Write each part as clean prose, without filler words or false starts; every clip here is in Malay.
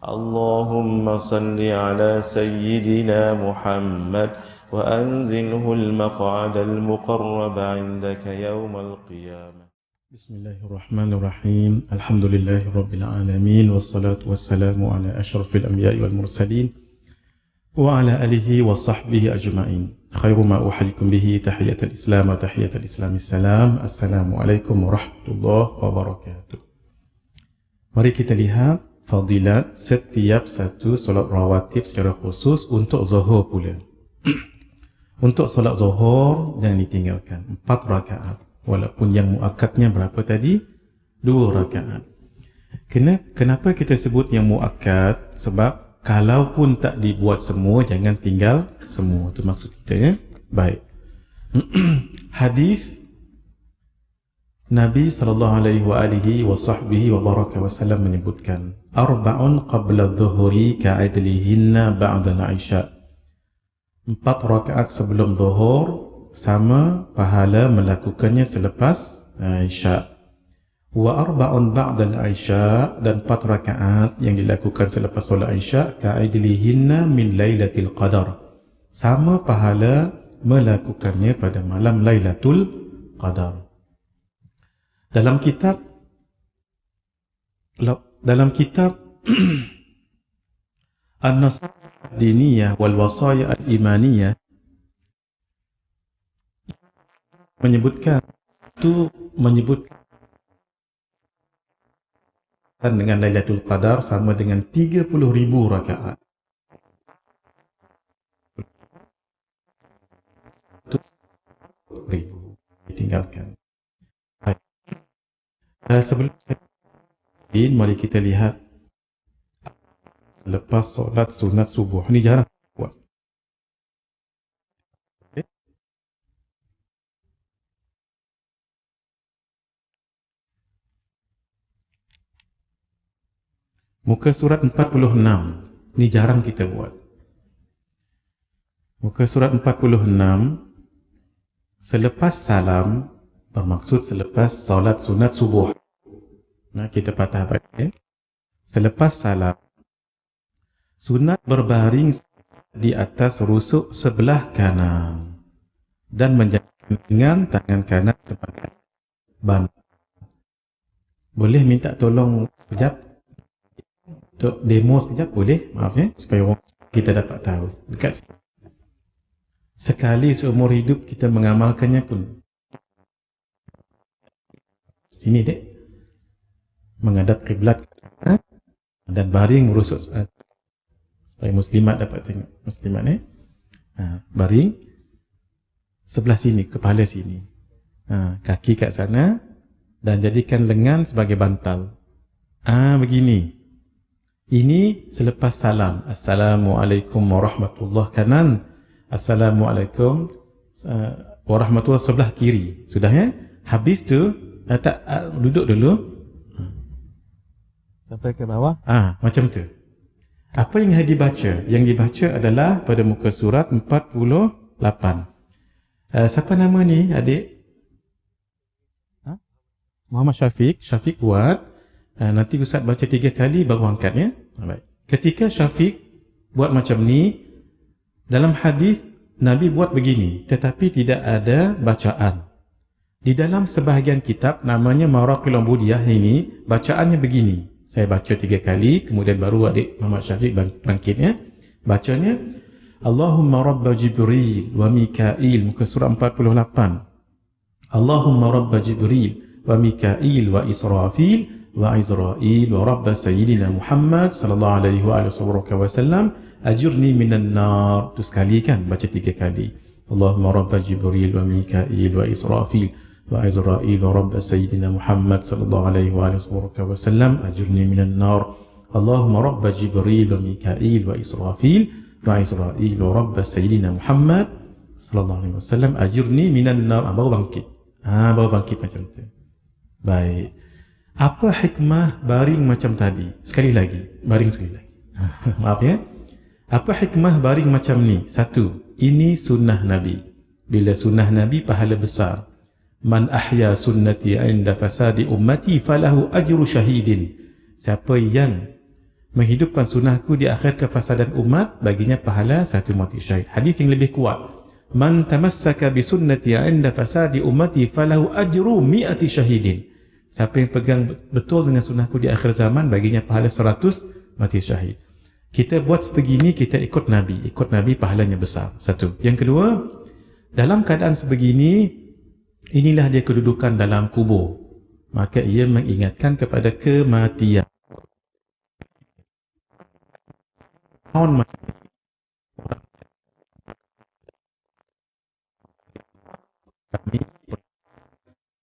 اللهم صل على سيدنا محمد وأنزله المقعد المقرب عندك يوم القيامة. بسم الله الرحمن الرحيم. الحمد لله رب العالمين، والصلاة والسلام على أشرف الأنبياء والمرسلين وعلى آله وصحبه أجمعين. خير ما أحييكم به تحية الإسلام وتحية الإسلام السلام. Assalamualaikum warahmatullahi wabarakatuh. Mari kita lihat fadilat setiap satu solat rawatib secara khusus untuk zuhur pula. Untuk solat zuhur jangan ditinggalkan 4 rakaat. Walaupun yang muakkadnya berapa tadi? 2 rakaat. Kenapa kita sebut yang muakkad? Sebab kalaupun tak dibuat semua, jangan tinggal semua. Itu maksud kita, ya. Baik. Hadis Nabi SAW menyebutkan, Arba'un qabla dhuhuri ka'idlihinna ba'da al-isya. 4 rakaat sebelum zuhur sama pahala melakukannya selepas isya. Wa arba'un ba'da al-isya, dan 4 rakaat yang dilakukan selepas solat isya ka'idlihinna min lailatul qadar. Sama pahala melakukannya pada malam Lailatul Qadar. Dalam kitab An-Nasihah Diniyah wal Wasaya Al-Imaniyah menyebutkan dengan Lailatul Qadar sama dengan 30,000 rakaat. Ditinggalkan. Sebelum mari kita lihat lepas solat sunat subuh. Ini jarang buat. Muka surat 46. Ini jarang kita buat. Muka surat 46. Selepas salam, bermaksud selepas solat sunat subuh. Nah, kita patah balik, ya. Selepas salam, sunat berbaring di atas rusuk sebelah kanan dan menjadikan dengan tangan kanan sebagai bantal. Boleh minta tolong sekejap untuk demo sekejap, boleh? Maaf, ya, supaya orang kita dapat tahu dekat sini. Sekali seumur hidup kita mengamalkannya pun. Sini, dek, menghadap kiblat dan baring merusuk supaya muslimat dapat tengok. Muslimat, baring sebelah sini, kepala sini, kaki kat sana, dan jadikan lengan sebagai bantal. Begini. Ini selepas salam. Assalamualaikum warahmatullahi kanan. Assalamualaikum warahmatullahi sebelah kiri. Sudah, ya? Habis tu duduk dulu. Sampai ke bawah. Macam tu. Apa yang dibaca? Yang dibaca adalah pada muka surat 48. Siapa nama ni, adik? Muhammad Syafiq. Syafiq buat. Nanti Ustaz baca 3 kali baru angkat, ya. Baik. Ketika Syafiq buat macam ni, dalam hadis Nabi buat begini, tetapi tidak ada bacaan. Di dalam sebahagian kitab namanya Maraqil Ubudiyah ini, bacaannya begini. Saya baca 3 kali, kemudian baru adik Muhammad Syafiq bangkit, ya. Bacanya, Allahumma Rabba Jibril wa Mikail, muka surah 48. Allahumma Rabba Jibril wa Mikail wa Israfil wa Izrail wa Rabba Sayyidina Muhammad sallallahu alaihi wa sallam, ajurni minan nar. Itu sekali, kan? Baca 3 kali. Allahumma Rabba Jibril wa Mikail wa Israfil wa Izrail wa Rabba Sayyidina Muhammad sallallahu alaihi wa sallam, ajurni minan nar. Allahumma Rabba Jibril wa Mikail wa Israfil wa Izrail wa Rabba Sayyidina Muhammad sallallahu alaihi wa sallam, ajurni minan nar. Baru bangkit. Baru bangkit macam tu. Baik. Apa hikmah baring macam tadi? Sekali lagi. Baring sekali lagi. Maaf, ya. Apa hikmah baring macam ni? 1. Ini sunnah Nabi. Bila sunnah Nabi, pahala besar. Man ahya sunnati inda fasadi ummati falahu ajru syahidin. Siapa yang menghidupkan sunnahku di akhir kefasadan umat, baginya pahala 1 mati syahid. Hadis yang lebih kuat, man tamassaka bi sunnati 'inda fasadi ummati falahu ajru 100 syahidin. Siapa yang pegang betul dengan sunnahku di akhir zaman, baginya pahala 100 mati syahid. Kita buat sebegini, kita ikut Nabi. Ikut Nabi pahalanya besar. Satu. Yang kedua, dalam keadaan sebegini, inilah dia kedudukan dalam kubur. Maka ia mengingatkan kepada kematian. Mohon kami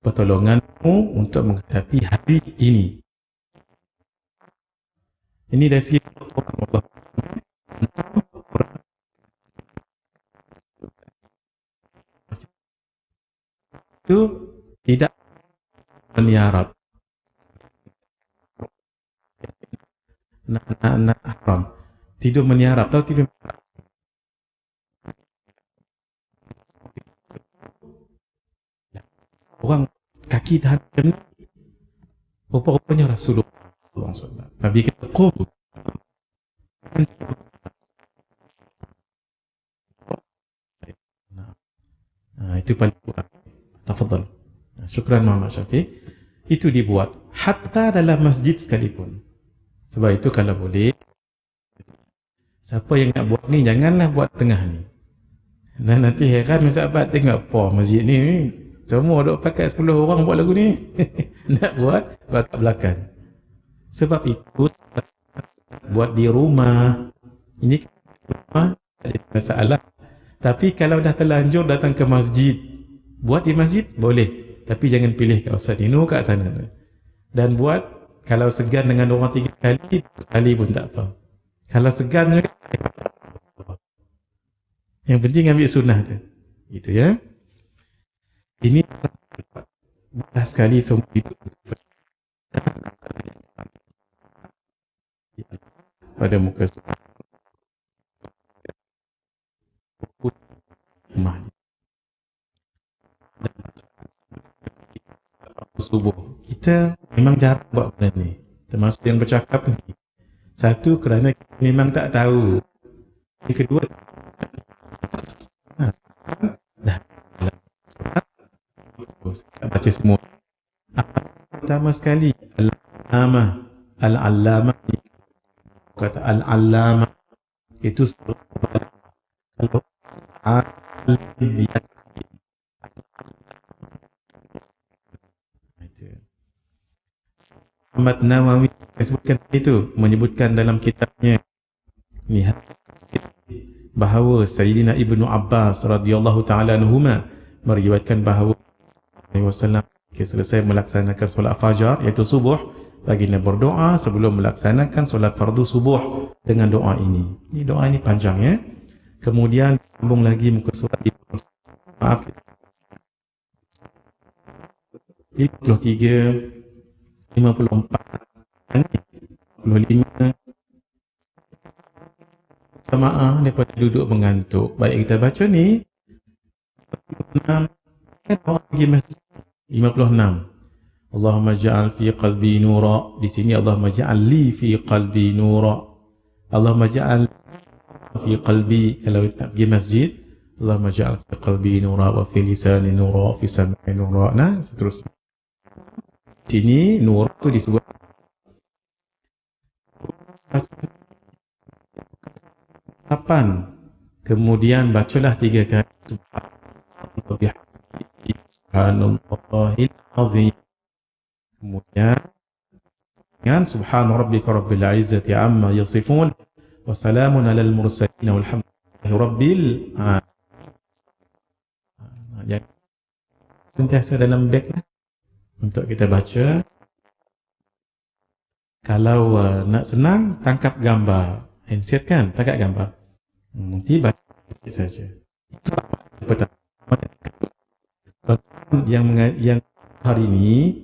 pertolonganmu untuk menghadapi hari ini. Ini dari segi Allah. Itu tidak meniarap. Nak haram. Tidur meniarap. Tahu tidur meniarap? Orang kaki tahan macam ni. Rupa-rupanya Rasulullah SAW. Nabi kata, qum. Itu paling kurang. Tafadhal. Syukran Muhammad Syafiq. Itu dibuat hatta dalam masjid sekalipun. Sebab itu kalau boleh, siapa yang nak buat ni, janganlah buat tengah ni. Dan nanti heran sahabat tengok, apa masjid ni semua duk pakai 10 orang buat lagu ni. Nak buat kat belakang. Sebab itu buat di rumah. Ini rumah tak ada masalah. Tapi kalau dah terlanjur datang ke masjid, buat di masjid boleh. Tapi jangan pilih kat Ustaz Dino kat sana. Dan buat kalau segan dengan orang 3 kali, sekali pun tak apa. Kalau segan juga, yang penting ambil sunnah tu. Gitu ya. Ini mudah sekali semua hidup pada muka rumah ni. Subuh. Kita memang jarang buat benda ni. Termasuk yang bercakap ni. Satu, kerana kita memang tak tahu. Yang kedua, dah baca semua. Pertama sekali, Al-Allamah, kata Al-Allamah itu kalau alim Muhammad Nawawi sebutkan itu, menyebutkan dalam kitabnya lihat bahawa Sayyidina Ibnu Abbas radhiyallahu taala anhuma meriwayatkan bahawa Wasallam selesai melaksanakan solat fajar iaitu subuh, baginda berdoa sebelum melaksanakan solat fardu subuh dengan doa ini. Ini doa ini panjang ya. Kemudian sambung lagi muka surat 53, 54, 55. Jamaah daripada duduk mengantuk. Baik kita baca ni 56 pergi masjid 56. Allahumma ja'al fi qalbi nura. Di sini Allahumma ja'al li fi qalbi nura. Allahumma ja'al fi qalbi. Kalau nak pergi masjid, Allahumma ja'al fi qalbi nura wa fi lisani nura wa fi sam'i nura. Nah, seterusnya. Sini nur tu disebut kapan. Kemudian bacalah 3 kali Subhanallahil azim. Kemudian dengan subhana rabbika rabbil izzati amma yasifun wa salamun alal mursalin walhamdulillahi rabbil alamin. Yang sentiasa dalam beg untuk kita baca. Kalau nak senang, tangkap gambar. Handset kan, tangkap gambar. Nanti baca saja. Pertama, yang hari ini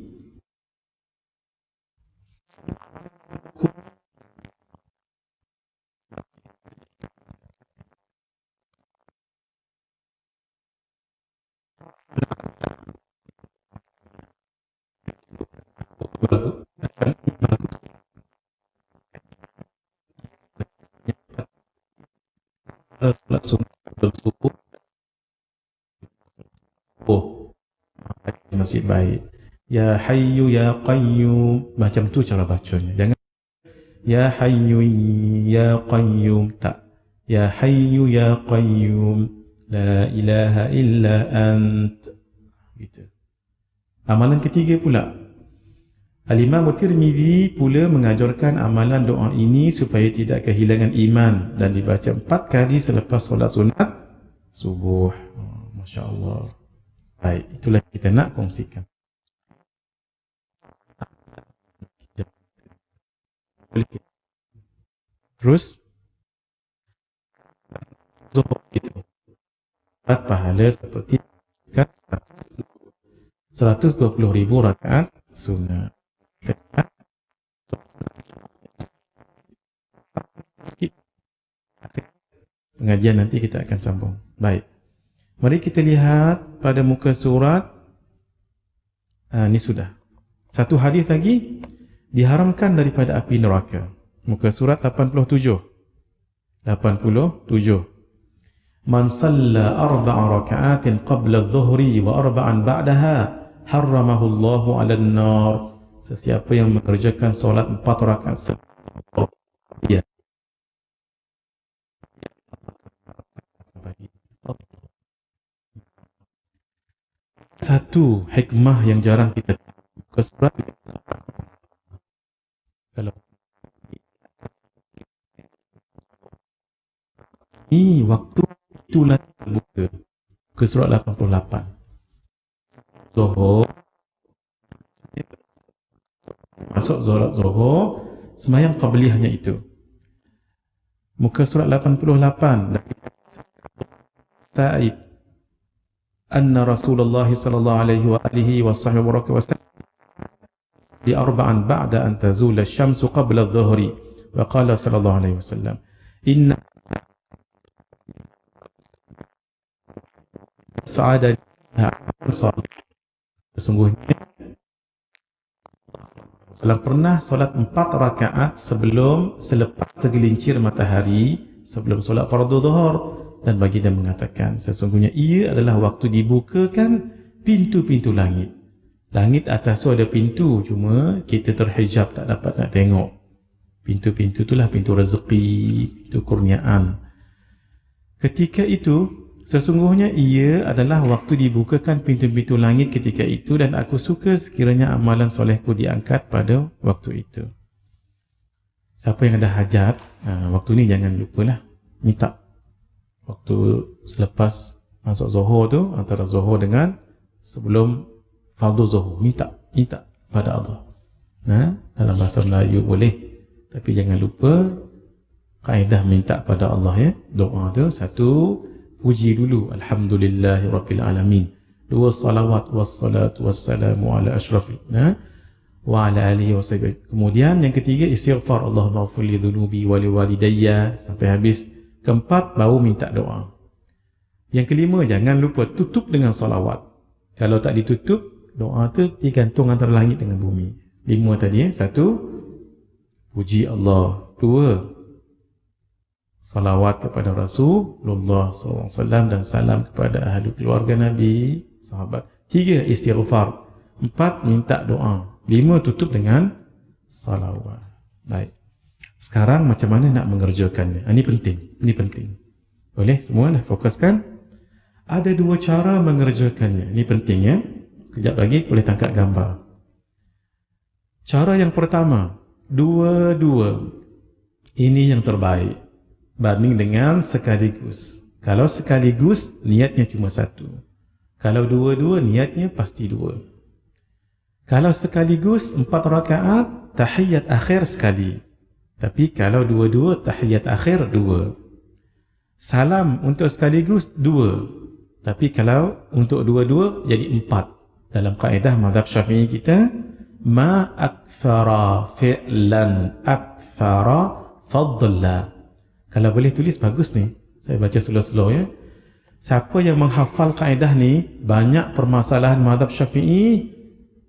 solat sunat subuh, masih baik. Ya Hayyu Ya Qayyum, macam tu cara bacanya. Jangan Ya Hayyu Ya Qayyum, tak. Ya Hayyu Ya Qayyum, La ilaha illa ant. Gitu. Amalan ketiga pula, Al-Imam Tirmizi pula mengajarkan amalan doa ini supaya tidak kehilangan iman dan dibaca 4 kali selepas solat sunat subuh. Masya Allah. Baik, itulah kita nak kongsikan. Terus zuhur itu dapat pahala seperti 120,000 rakaat sunat. Pengajian nanti kita akan sambung. Baik. Mari kita lihat pada muka surat. Ini sudah. Satu hadis lagi, diharamkan daripada api neraka. Muka surat 87. 87. Man salla 4 raka'atin qabla adh-dhuhri wa 4 ba'daha harramahu Allahu 'alan nar. Sesiapa yang mengerjakan solat 4 rakaat sebelum ya. Satu hikmah yang jarang kita muka surat. Kalau ini waktu itulah terbuka ke surat 88. Zuhur, masuk solat zuhur, sembahyang qabliyah hanya itu. Muka surat 88 Sa'ib anna Rasulullah sallallahu alaihi wa alihi wasallam di 4 ba'da an tazula asy-syamsu qabla adh-dhuhri wa qala sallallahu alaihi wasallam inna sa'ada sesungguhnya Rasulullah pernah solat 4 rakaat selepas tergelincir matahari sebelum solat fardu zuhur, dan baginda mengatakan sesungguhnya ia adalah waktu dibukakan pintu-pintu langit. Langit atas tu ada pintu, cuma kita terhijab tak dapat nak tengok. Pintu-pintu itulah pintu rezeki, pintu kurniaan. Ketika itu sesungguhnya ia adalah waktu dibukakan pintu-pintu langit ketika itu, dan aku suka sekiranya amalan solehku diangkat pada waktu itu. Siapa yang ada hajat, waktu ni jangan lupalah minta. Waktu selepas masuk zuhur tu, antara zuhur dengan sebelum fardu zuhur, minta pada Allah. Dalam bahasa Melayu boleh, tapi jangan lupa kaedah minta pada Allah ya. Doa tu, satu, puji dulu, alhamdulillahi rabbil alamin. Dua, salawat wassalatu wassalamu ala asyrafil wa ala alihi wa sahbihi. Kemudian yang ketiga, istighfar, Allahumma ighfir li dhunubi wa li walidayya, sampai habis. Keempat, baru minta doa. Yang kelima, jangan lupa tutup dengan salawat. Kalau tak ditutup, doa tu digantung antara langit dengan bumi. 5 tadi Satu, puji Allah. 2, salawat kepada Rasulullah SAW dan salam kepada ahli keluarga Nabi, sahabat. 3, istighfar. 4, minta doa. 5, tutup dengan salawat. Baik. Sekarang macam mana nak mengerjakannya? Ini penting. Boleh semua dah fokuskan? Ada 2 cara mengerjakannya. Ini penting ya. Kejap lagi boleh tangkap gambar. Cara yang pertama, dua-dua. Ini yang terbaik banding dengan sekaligus. Kalau sekaligus, niatnya cuma 1. Kalau dua-dua, niatnya pasti 2. Kalau sekaligus 4 rakaat, tahiyat akhir sekali. Tapi kalau dua-dua, tahiyat akhir 2. Salam untuk sekaligus 2. Tapi kalau untuk dua-dua, jadi 4. Dalam kaedah mazhab Syafi'i kita, ma akthara fi'lan akthara fadla. Kalau boleh tulis bagus ni. Saya baca slow-slow ya. Siapa yang menghafal kaedah ni, banyak permasalahan mazhab Syafi'i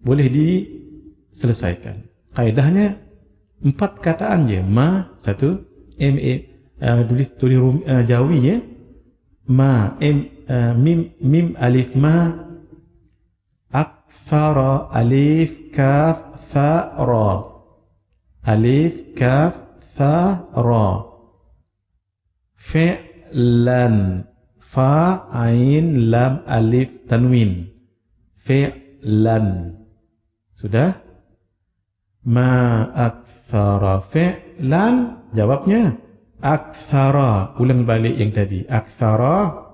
boleh diselesaikan. Kaedahnya 4 kataan je. Ma, 1, ma, tulis Jawi ya. Ma mim alif ma, akthara alif kaf tha ra, alif kaf tha ra, fi'lan fa ain lam alif tanwin, fi'lan. Sudah? Ma akthara fi'lan, jawabnya akthara, ulang balik yang tadi, akthara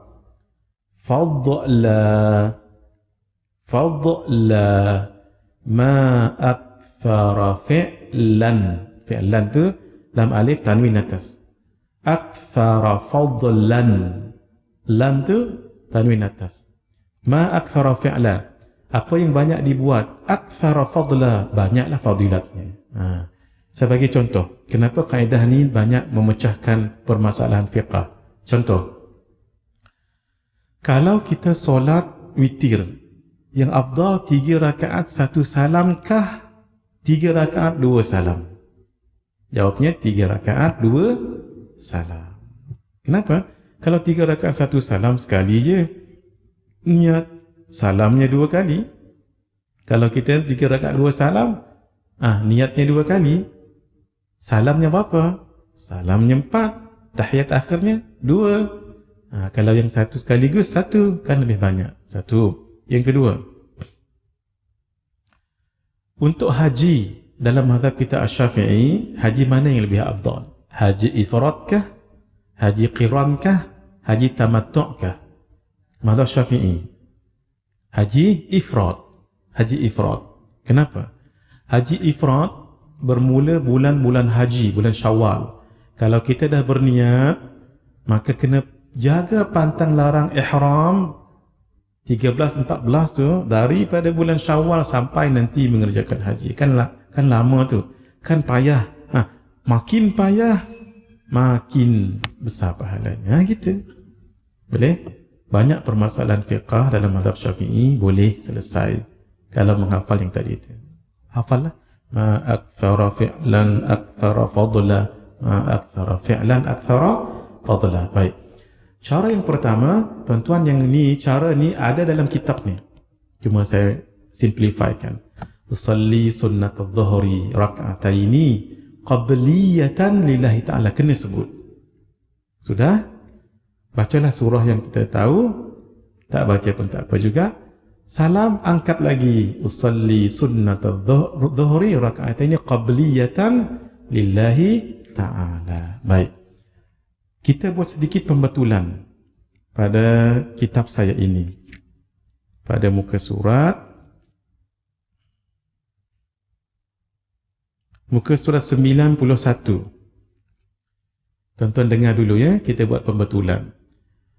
fadla, fadla, ma akthara fi'lan, fi'lan tu lam alif tanwin atas, akthara fadlan, lam tu tanwin atas, ma akthara fi'lan, apa yang banyak dibuat, akthara fadla, banyaklah fadilatnya. Sebagai contoh, kenapa kaedah ni banyak memecahkan permasalahan fiqah. Contoh, kalau kita solat witir, yang afdal 3 rakaat 1 salam kah 3 rakaat 2 salam? Jawabnya 3 rakaat 2 salam. Kenapa? Kalau 3 rakaat 1 salam sekali je, niat salamnya 2 kali. Kalau kita 3 rakaat 2 salam, niatnya 2 kali. Salamnya berapa? Salamnya 4, tahiyat akhirnya 2. Kalau yang satu sekaligus 1, kan lebih banyak. 1. Yang kedua, untuk haji dalam mazhab kita Asy-Syafi'i, haji mana yang lebih afdal? Haji ifrad kah? Haji qiran kah? Haji tamattu' kah? Mazhab Syafi'i, haji ifrad. Haji ifrad. Kenapa? Haji ifrad bermula bulan-bulan haji, bulan Syawal. Kalau kita dah berniat, maka kena jaga pantang larang ihram 13-14 tu daripada bulan Syawal sampai nanti mengerjakan haji. Kan lama tu. Kan payah. Makin payah, makin besar pahalanya. Gitu. Boleh? Banyak permasalahan fiqah dalam mazhab Syafi'i boleh selesai kalau menghafal yang tadi itu. Hafallah. Ma akthara fi'lan akthara fadla, ma akthara fi'lan akthara fadla. Baik. Cara yang pertama, tuan-tuan, yang ni, cara ni ada dalam kitab ni. Cuma saya simplifykan. Usalli sunnat adh-dhuhri rak'ataini qabliyatan lillahi ta'ala. Kena sebut. Sudah? Bacalah surah yang kita tahu. Tak baca pun tak apa juga. Salam angkat lagi. Usalli sunnat adh-dhuhri rak'ataini qabliyatan lillahi ta'ala. Baik. Kita buat sedikit pembetulan pada kitab saya ini. Pada muka surat, muka surat 91. Tuan-tuan dengar dulu ya, kita buat pembetulan.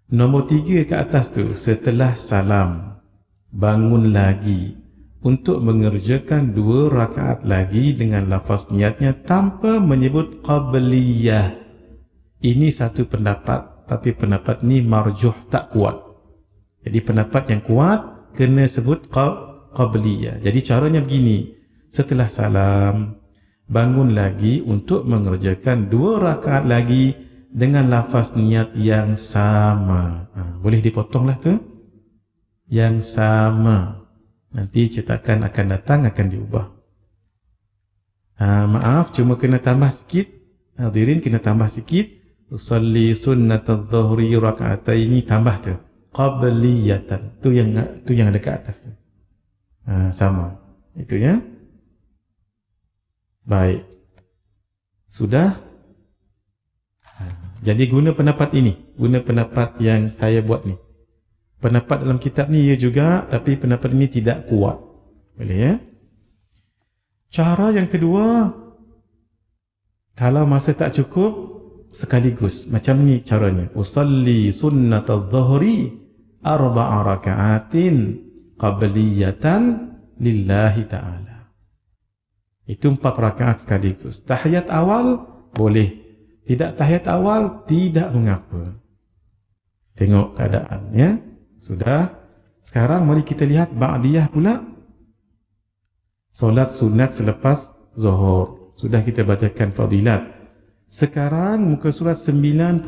Nombor 3 ke atas tu, setelah salam, bangun lagi untuk mengerjakan 2 rakaat lagi dengan lafaz niatnya tanpa menyebut qabliyah. Ini satu pendapat, tapi pendapat ni marjuh, tak kuat. Jadi pendapat yang kuat kena sebut qabliyah. Jadi caranya begini, setelah salam bangun lagi untuk mengerjakan 2 rakaat lagi dengan lafaz niat yang sama. Boleh dipotonglah tu. Yang sama. Nanti cetakan akan datang, akan diubah. Maaf, cuma kena tambah sikit. Hadirin kena tambah sikit. Usalli sunnat adh-dhuhri rak'ataini, tambah tu qabliyatan. Tu yang ada ke atas. Sama. Itu ya. Baik. Sudah? Jadi guna pendapat ini, guna pendapat yang saya buat ni. Pendapat dalam kitab ni ya juga, tapi pendapat ini tidak kuat. Boleh ya? Cara yang kedua, kalau masa tak cukup, sekaligus macam ni caranya. Usalli sunnat adh-dhuhri 4 raka'atin qabliyatan lillahi ta'ala. Itu 4 rakaat sekaligus. Tahiyat awal boleh, tidak tahiyat awal tidak mengapa. Tengok keadaan ya. Sudah. Sekarang mari kita lihat ba'diyah pula. Solat sunat selepas zuhur. Sudah kita bacakan fadilat. Sekarang muka surat 95.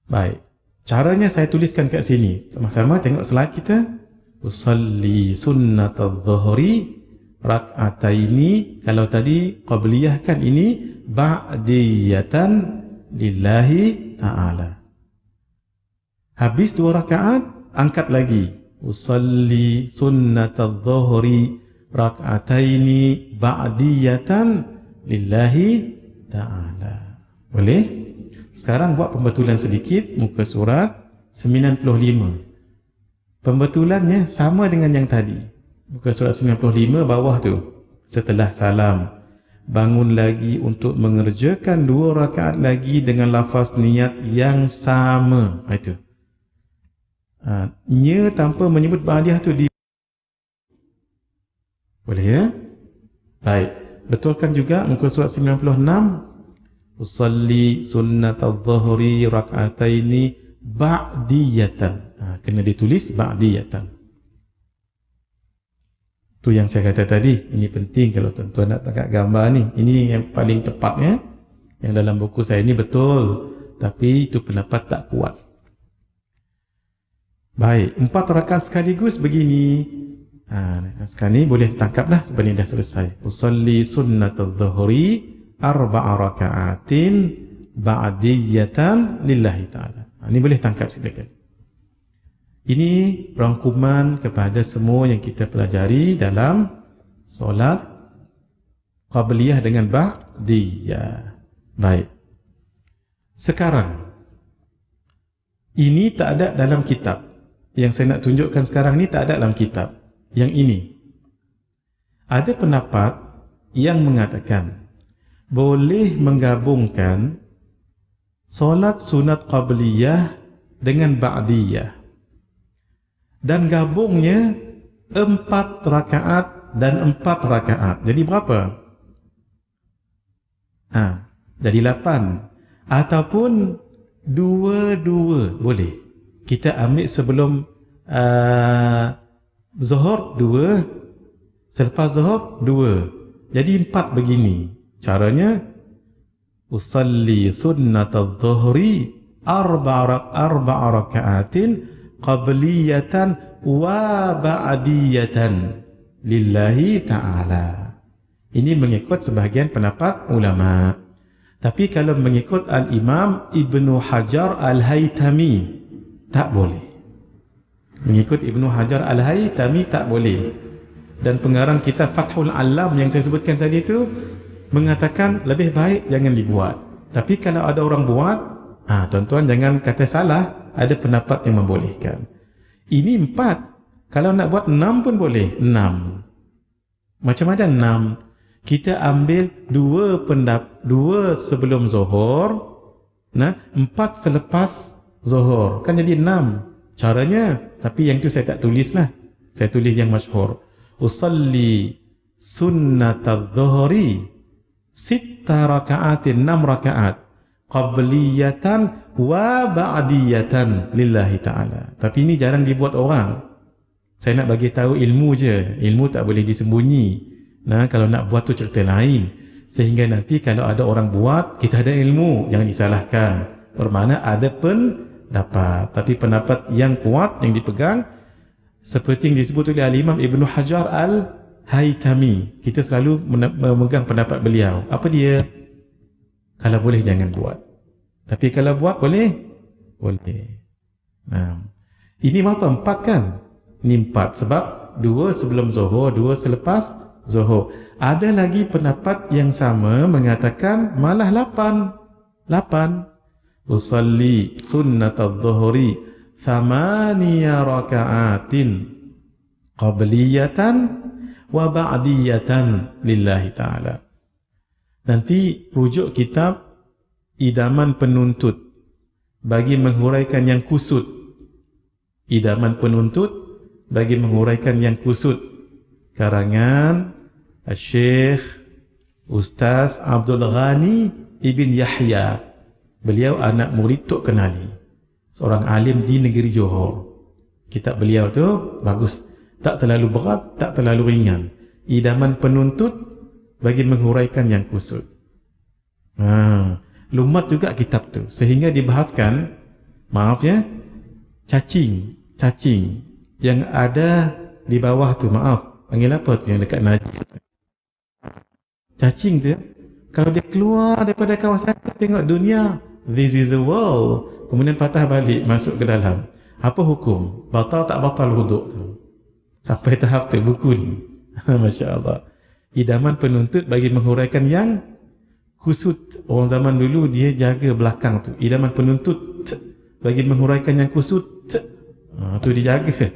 Baik. Caranya saya tuliskan kat sini. Sama-sama tengok slide kita. Usalli sunnatadh dhuhri rak'ataini. Kalau tadi qabliyah kan, ini ba'diyatan lillahi ta'ala. Habis 2 rakaat, angkat lagi. Usalli sunnatadh dhuhri rak'ataini ba'diyatan lillahi ta'ala. Boleh? Sekarang buat pembetulan sedikit, muka surat 95. Pembetulannya sama dengan yang tadi. Muka surat 95 bawah tu. Setelah salam, bangun lagi untuk mengerjakan 2 rakaat lagi dengan lafaz niat yang sama. Itu. Nya tanpa menyebut ba'diyah tu di. Boleh ya? Baik. Betulkan juga muka surat 96. Usalli sunnatadh dhuhri rak'ataini ba'diyatan. Kena ditulis ba'diyatan. Tu yang saya kata tadi. Ini penting kalau tuan-tuan nak tangkap gambar ni. Ini yang paling tepatnya. Yang dalam buku saya ni betul. Tapi itu pendapat tak kuat. Baik, 4 rakaat sekaligus begini. Sekarang ni boleh tangkaplah sebab ni dah selesai. Usalli sunnatadh dhuhri arba'a raka'atin ba'diyatan lillahi ta'ala. Ini boleh tangkap silakan. Ini rangkuman kepada semua yang kita pelajari dalam solat qabliyah dengan ba'diyah. Baik. Sekarang ini tak ada dalam kitab. Yang saya nak tunjukkan sekarang ni tak ada dalam kitab. Yang ini. Ada pendapat yang mengatakan boleh menggabungkan solat sunat qabliyah dengan ba'diyah. Dan gabungnya 4 rakaat dan 4 rakaat. Jadi berapa? Jadi 8. Ataupun 2-2 boleh. Kita ambil sebelum Zuhur 2, selepas Zuhur 2. Jadi 4 begini. Caranya usalli sunnatadh dhuhri arba'a raka'atin qabliyatan wa ba'diyatan lillahi ta'ala. Ini mengikut sebahagian pendapat ulama. Tapi kalau mengikut Al-Imam Ibnu Hajar Al-Haytami tak boleh. Mengikut Ibnu Hajar Al-Haytami tak boleh. Dan pengarang kitab Fathul Alam yang saya sebutkan tadi itu mengatakan lebih baik jangan dibuat. Tapi kalau ada orang buat, tuan-tuan jangan kata salah, ada pendapat yang membolehkan. Ini 4. Kalau nak buat 6 pun boleh. 6. Macam mana 6? Kita ambil 2 sebelum Zuhur, 4 selepas Zuhur. Kan jadi 6. Caranya, tapi yang tu saya tak tulis lah. Saya tulis yang masyhur. Usalli sunnatadh dhuhri 6 raka'atin, 6 rakaat qabliyatan wa ba'diyatan lillahi ta'ala. Tapi ini jarang dibuat orang. Saya nak bagi tahu ilmu je. Ilmu tak boleh disembunyi. Kalau nak buat tu cerita lain. Sehingga nanti kalau ada orang buat, kita ada ilmu, jangan disalahkan. Bermakna ada pendapat. Tapi pendapat yang kuat yang dipegang seperti yang disebut oleh Al-Imam Ibnu Hajar Al-Haytami. Kita selalu memegang pendapat beliau. Apa dia? Kalau boleh jangan buat. Tapi kalau buat boleh? Boleh. Ini berapa? 4 kan? Ini 4 sebab 2 sebelum Zuhur, 2 selepas Zuhur. Ada lagi pendapat yang sama mengatakan malah 8. Usalli sunnatadh dhuhri 8 raka'atin qabliyatan wa ba'diyatan lillahi ta'ala. Nanti rujuk kitab Idaman Penuntut bagi menghuraikan yang kusut. Idaman Penuntut bagi menghuraikan yang kusut. Karangan Syekh Ustaz Abdul Ghani Ibn Yahya. Beliau anak murid Tok Kenali, seorang alim di negeri Johor. Kitab beliau tu bagus. Tak terlalu berat, tak terlalu ringan. Idaman Penuntut bagi menghuraikan yang kusut. Lumat juga kitab tu, sehingga dibahaskan, maaf ya, cacing yang ada di bawah tu, maaf, panggil apa tu yang dekat najis? Cacing tu, kalau dia keluar daripada kawasan tu, tengok dunia, this is the world, kemudian patah balik masuk ke dalam, apa hukum? Batal tak batal wuduk tu? Sampai tahap tu buku ni. Masya Allah. Idaman penuntut bagi menghuraikan yang kusut. Orang zaman dulu dia jaga belakang tu. Idaman penuntut bagi menghuraikan yang kusut. Tu dijaga.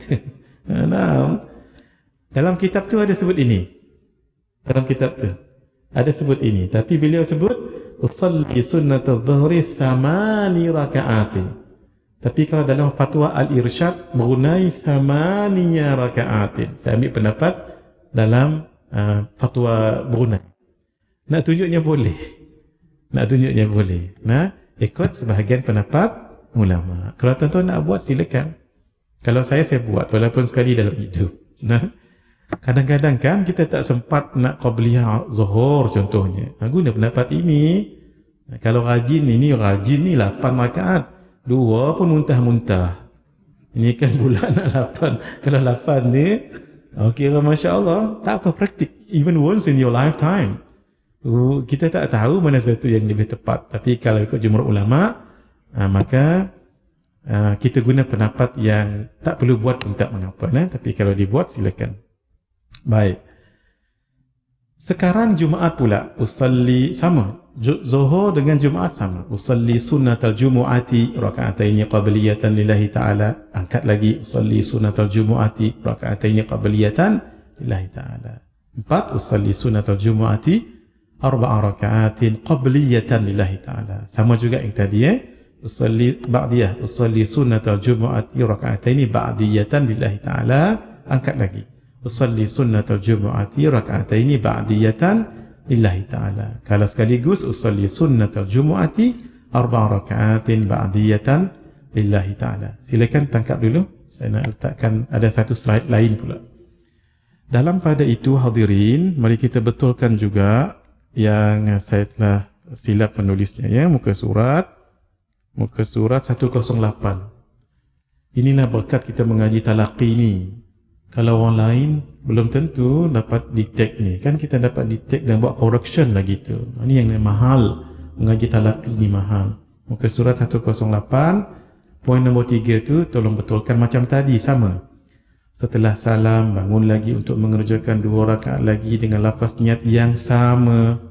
Nah, dalam kitab tu ada sebut ini. Dalam kitab tu ada sebut ini. Tapi beliau sebut usalli sunnatul dhuhri 8 raka'atin. Tapi kalau dalam fatwa Al-Irsyad Brunei 8 raka'atin. Saya ambil pendapat dalam fatwa Brunei. Nak tunjuknya boleh. Nah, ikut sebahagian pendapat ulama. Kalau tuan-tuan nak buat, silakan. Kalau saya buat walaupun sekali dalam hidup. Nah, kadang-kadang kan kita tak sempat nak qabliyah zuhur contohnya. Guna pendapat ini. Kalau rajin ni 8 rakaat. 2 pun muntah-muntah. Ini kan bulan nak 8. Kalau 8 ni, kira Masya Allah, tak apa praktik. Even once in your lifetime. Kita tak tahu mana satu yang lebih tepat. Tapi kalau ikut jumhur ulama, maka kita guna pendapat yang tak perlu buat pun tak mengapa. Tapi kalau dibuat, silakan. Baik. Sekarang Jumaat pula, usalli sama. Zuhur dengan Jumaat sama. Usalli sunnatal jumu'ati raka'ataini qabliyatan lillahi ta'ala. Angkat lagi, usalli sunnatal jumu'ati raka'ataini qabliyatan lillahi ta'ala. 4, usalli sunnatal jumu'ati 4 raka'atin qabliyatan lillahi ta'ala. Sama juga yang tadi usalli ba'diyah, usalli sunnatal jumu'ati raka'ataini ba'diyatan lillahi ta'ala. Angkat lagi, usalli sunnatal jumu'ati raka'ataini ba'diyatan lillahi ta'ala. Kalau sekaligus usalli sunnatal jumu'ati 4 raka'atin ba'diyatan lillahi ta'ala. Silakan tangkap dulu. Saya nak letakkan ada satu slide lain pula. Dalam pada itu hadirin, mari kita betulkan juga yang saya telah silap menulisnya ya, muka surat 108. Inilah berkat kita mengaji talaqi ni. Kalau orang lain belum tentu dapat detect ni. Kan kita dapat detect dan buat correction lagi tu. Ini yang mahal. Mengaji talaqi ni mahal. Muka surat 108, poin nombor 3 tu tolong betulkan macam tadi, sama. Setelah salam, bangun lagi untuk mengerjakan 2 rakaat lagi dengan lafaz niat yang sama.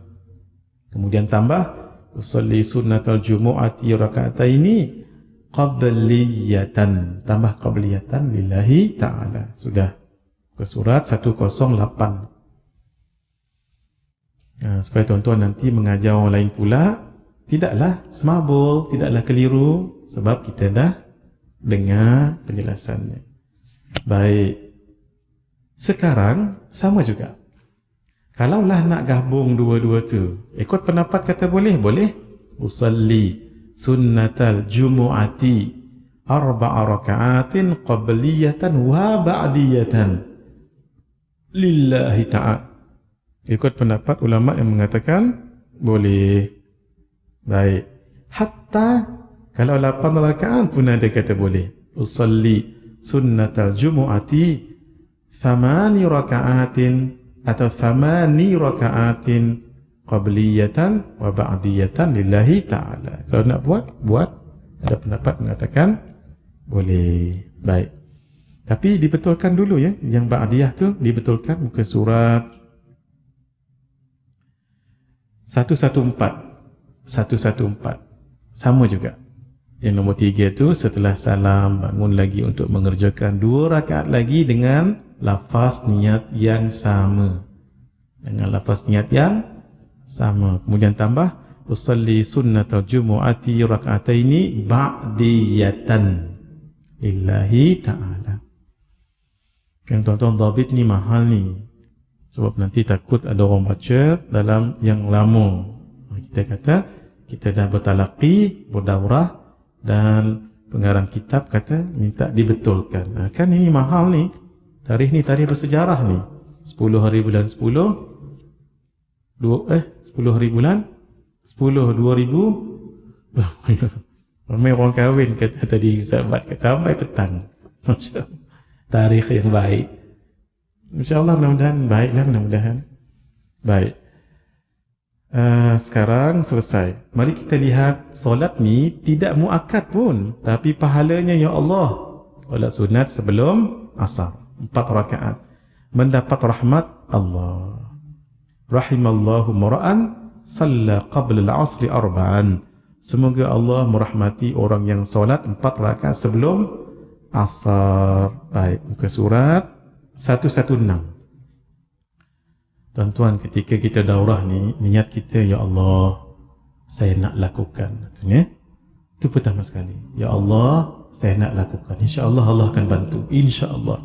Kemudian tambah, usalli sunnatal jumu'ati raka'ataini qabliyatan, tambah qabliyatan lillahi ta'ala. Sudah ke surat 108. Supaya tuan-tuan nanti mengajar orang lain pula tidaklah semabul, tidaklah keliru, sebab kita dah dengar penjelasannya. Baik. Sekarang sama juga. Kalaulah nak gabung dua-dua tu, ikut pendapat kata boleh? Boleh. Usalli sunnatal jumu'ati 4 raka'atin qabliyatan wa ba'diyatan lillahi ta'ala. Ikut pendapat ulama yang mengatakan boleh. Baik. Hatta kalau 8 rakaat pun ada kata boleh. Usalli sunnatal jumu'ati 8 raka'atin atau 8 raka'atin qabliyatan wa ba'diyatan lillahi ta'ala. Kalau nak buat. Ada pendapat mengatakan boleh. Baik. Tapi dibetulkan dulu ya. Yang ba'diyah tu dibetulkan muka surat 114. Sama juga. Yang nombor 3 tu setelah salam bangun lagi untuk mengerjakan 2 rakaat lagi dengan lafaz niat yang sama. Sama. Kemudian tambah usalli sunnatal jumu'ati raka'ataini ba'diyatan lillahi ta'ala. Yang tuan-tuan dhabit ni mahal ni. Sebab nanti takut ada orang baca dalam yang lama. Kita kata kita dah bertalaqi, berdaurah, dan pengarang kitab kata minta dibetulkan. Kan ini mahal ni. Tarikh ni tarikh bersejarah ni. 10 hari bulan 10 10 hari bulan 10, 2000. Ramai orang kahwin kata tadi sahabat kata sampai petang. Masya Allah. Tarikh yang baik. InsyaAllah mudah-mudahan baiklah, mudah-mudahan baik. Sekarang selesai. Mari kita lihat solat ni tidak muakkad pun, tapi pahalanya ya Allah. Solat sunat sebelum asar 4 rakaat mendapat rahmat Allah. Rahimallahu mar'an salla qabla al-'asri arba'an. Semoga Allah merahmati orang yang solat 4 rakaat sebelum asar. Baik, muka surat 116. Tuan-tuan, ketika kita daurah ni, niat kita, ya Allah, saya nak lakukan. Itu pertama sekali. Ya Allah, saya nak lakukan. InsyaAllah Allah akan bantu. InsyaAllah.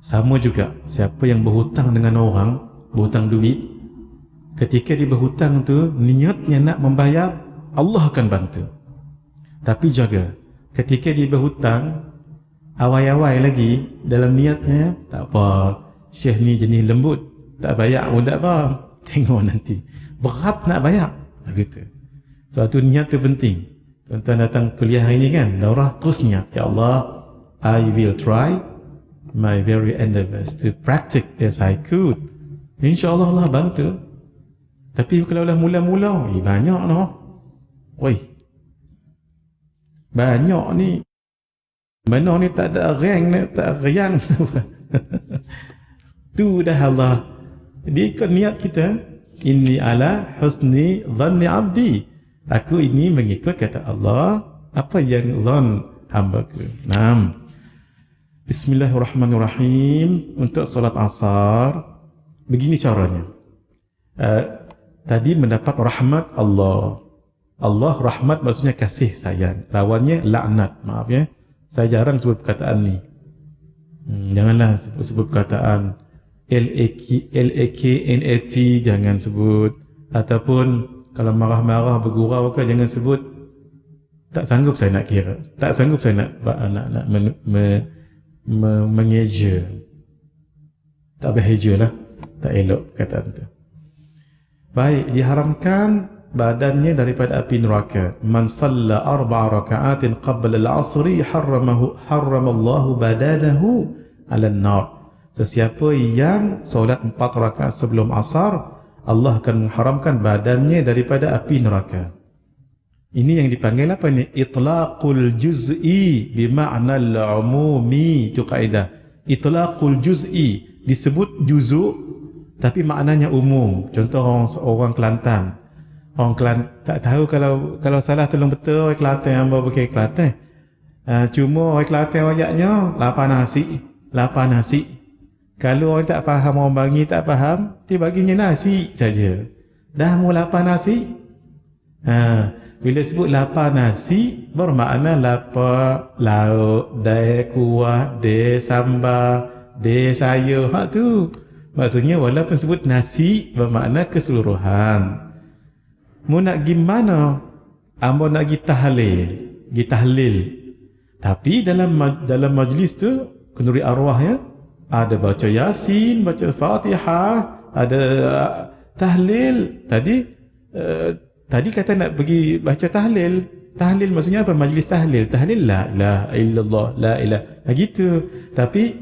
Sama juga, siapa yang berhutang dengan orang, berhutang duit, ketika dia berhutang tu, niatnya nak membayar, Allah akan bantu. Tapi jaga, ketika dia berhutang, awai-awai lagi, dalam niatnya, tak apa, Syekh ni jenis lembut, tak bayar pun tak apa. Tengok nanti berat nak bayar gitu. Suatu niat tu penting. Tuan-tuan datang kuliah hari ni kan, daurah, terus niat, ya Allah, I will try my very endeavors to practice as I could. InsyaAllah Allah bantu. Tapi kalau dah mula-mula, banyak noh. Woi, banyak ni. Mana ni tak ada rank, tak riang. Tu dah Allah. Dia ikut niat kita. Inni ala husni dhanni abdi. Aku ini mengikut kata Allah, apa yang zan hamba-Ku. Naam. Bismillahirrahmanirrahim. Untuk solat asar, begini caranya. Tadi mendapat rahmat Allah. Allah rahmat maksudnya kasih sayang. Lawannya laknat. Maaf ya. Saya jarang sebut perkataan ni. Janganlah sebut perkataan LAKNAT, jangan sebut. Ataupun kalau marah-marah bergurau ke, jangan sebut. Tak sanggup saya nak kira. Tak sanggup saya nak mengeja. Tak beheja lah. Tak elok perkataan tu. Baik, diharamkan badannya daripada api neraka. Man salla 4 raka'atin qabla al-'asri harramallahu badanahu 'ala an-nar. Sesiapa yang solat 4 rakaat sebelum asar, Allah akan mengharamkan badannya daripada api neraka. Ini yang dipanggil apa ni? Itlaqul juz'i bima'na al-'umumi. Itu kaedah. Itlaqul juz'i, disebut juzuk tapi maknanya umum. Contoh orang Kelantan. Orang Kelantan tak tahu kalau salah tolong betul orang Kelantan yang bawa pakai Kelantan. Cuma orang Kelantan ayatnya lapar nasi. Kalau orang tak faham, orang Bangi tak faham, dia baginya nasi saja. Dah mau lapar nasi. Bila sebut lapar nasi, bermakna lapar lauk, dai kuah, dai sambal, dai sayur. Hak tu. Maksudnya walaupun sebut nasi, bermakna keseluruhan. Mu nak pergi mana? Ambo nak pergi tahlil. Tapi dalam majlis tu, kenduri arwah ya, ada baca Yasin, baca Fatihah, ada tahlil. Tadi kata nak pergi baca tahlil. Tahlil maksudnya apa? Majlis tahlil. Tahlil la ilaha illallah, la ilaha. Gitu. Tapi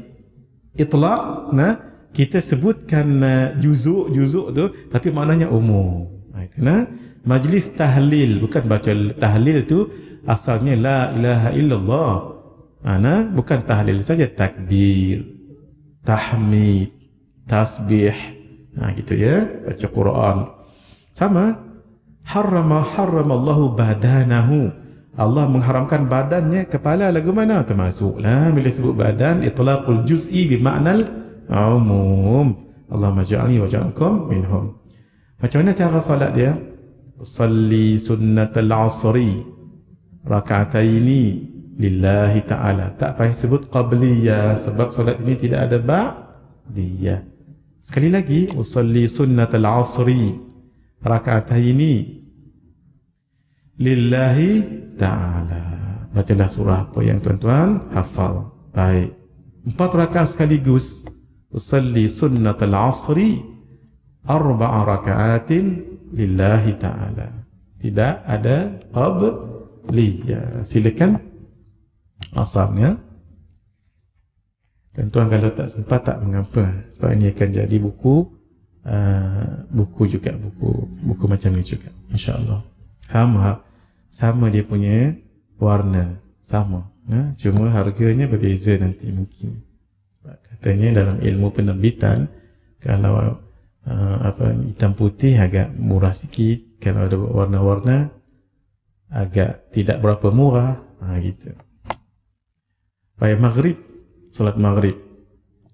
itlaq, kita sebutkan juzuk tu, tapi maknanya umum. Majlis tahlil, bukan baca tahlil tu asalnya la ilaha illallah. Bukan tahlil saja, takbir, tahmid, tasbih, gitu ya, baca Quran. Sama, harramallahu badanahu. Allah mengharamkan badannya, kepala lagu mana? Termasuklah bila sebut badan, itlaqul juz'i bimaknal umum. Allahumma ja'alni wa ja'alkum minhum. Macam mana cara solat dia? Usalli sunnatal 'asri raka'ataini lillahi ta'ala. Tak payah sebut qabliyah, sebab solat ini tidak ada ba'diyah. Sekali lagi, usalli sunnatal 'asri raka'ataini lillahi ta'ala. Bacalah surah apa yang tuan-tuan hafal. Baik, 4 rakaat sekaligus. Usalli sunnatal 'asri 4 raka'atin lillahi ta'ala. Tidak ada qabliyah. Silakan asalnya. Tuan-tuan kalau tak sempat tak mengapa, sebab ini akan jadi buku juga, buku macam ni juga, insya-Allah. Sama dia punya warna, sama. Cuma harganya berbeza nanti mungkin. Katanya dalam ilmu penerbitan, kalau hitam putih agak murah sikit, kalau ada warna-warna agak tidak berapa murah, gitu. Baik, maghrib, solat maghrib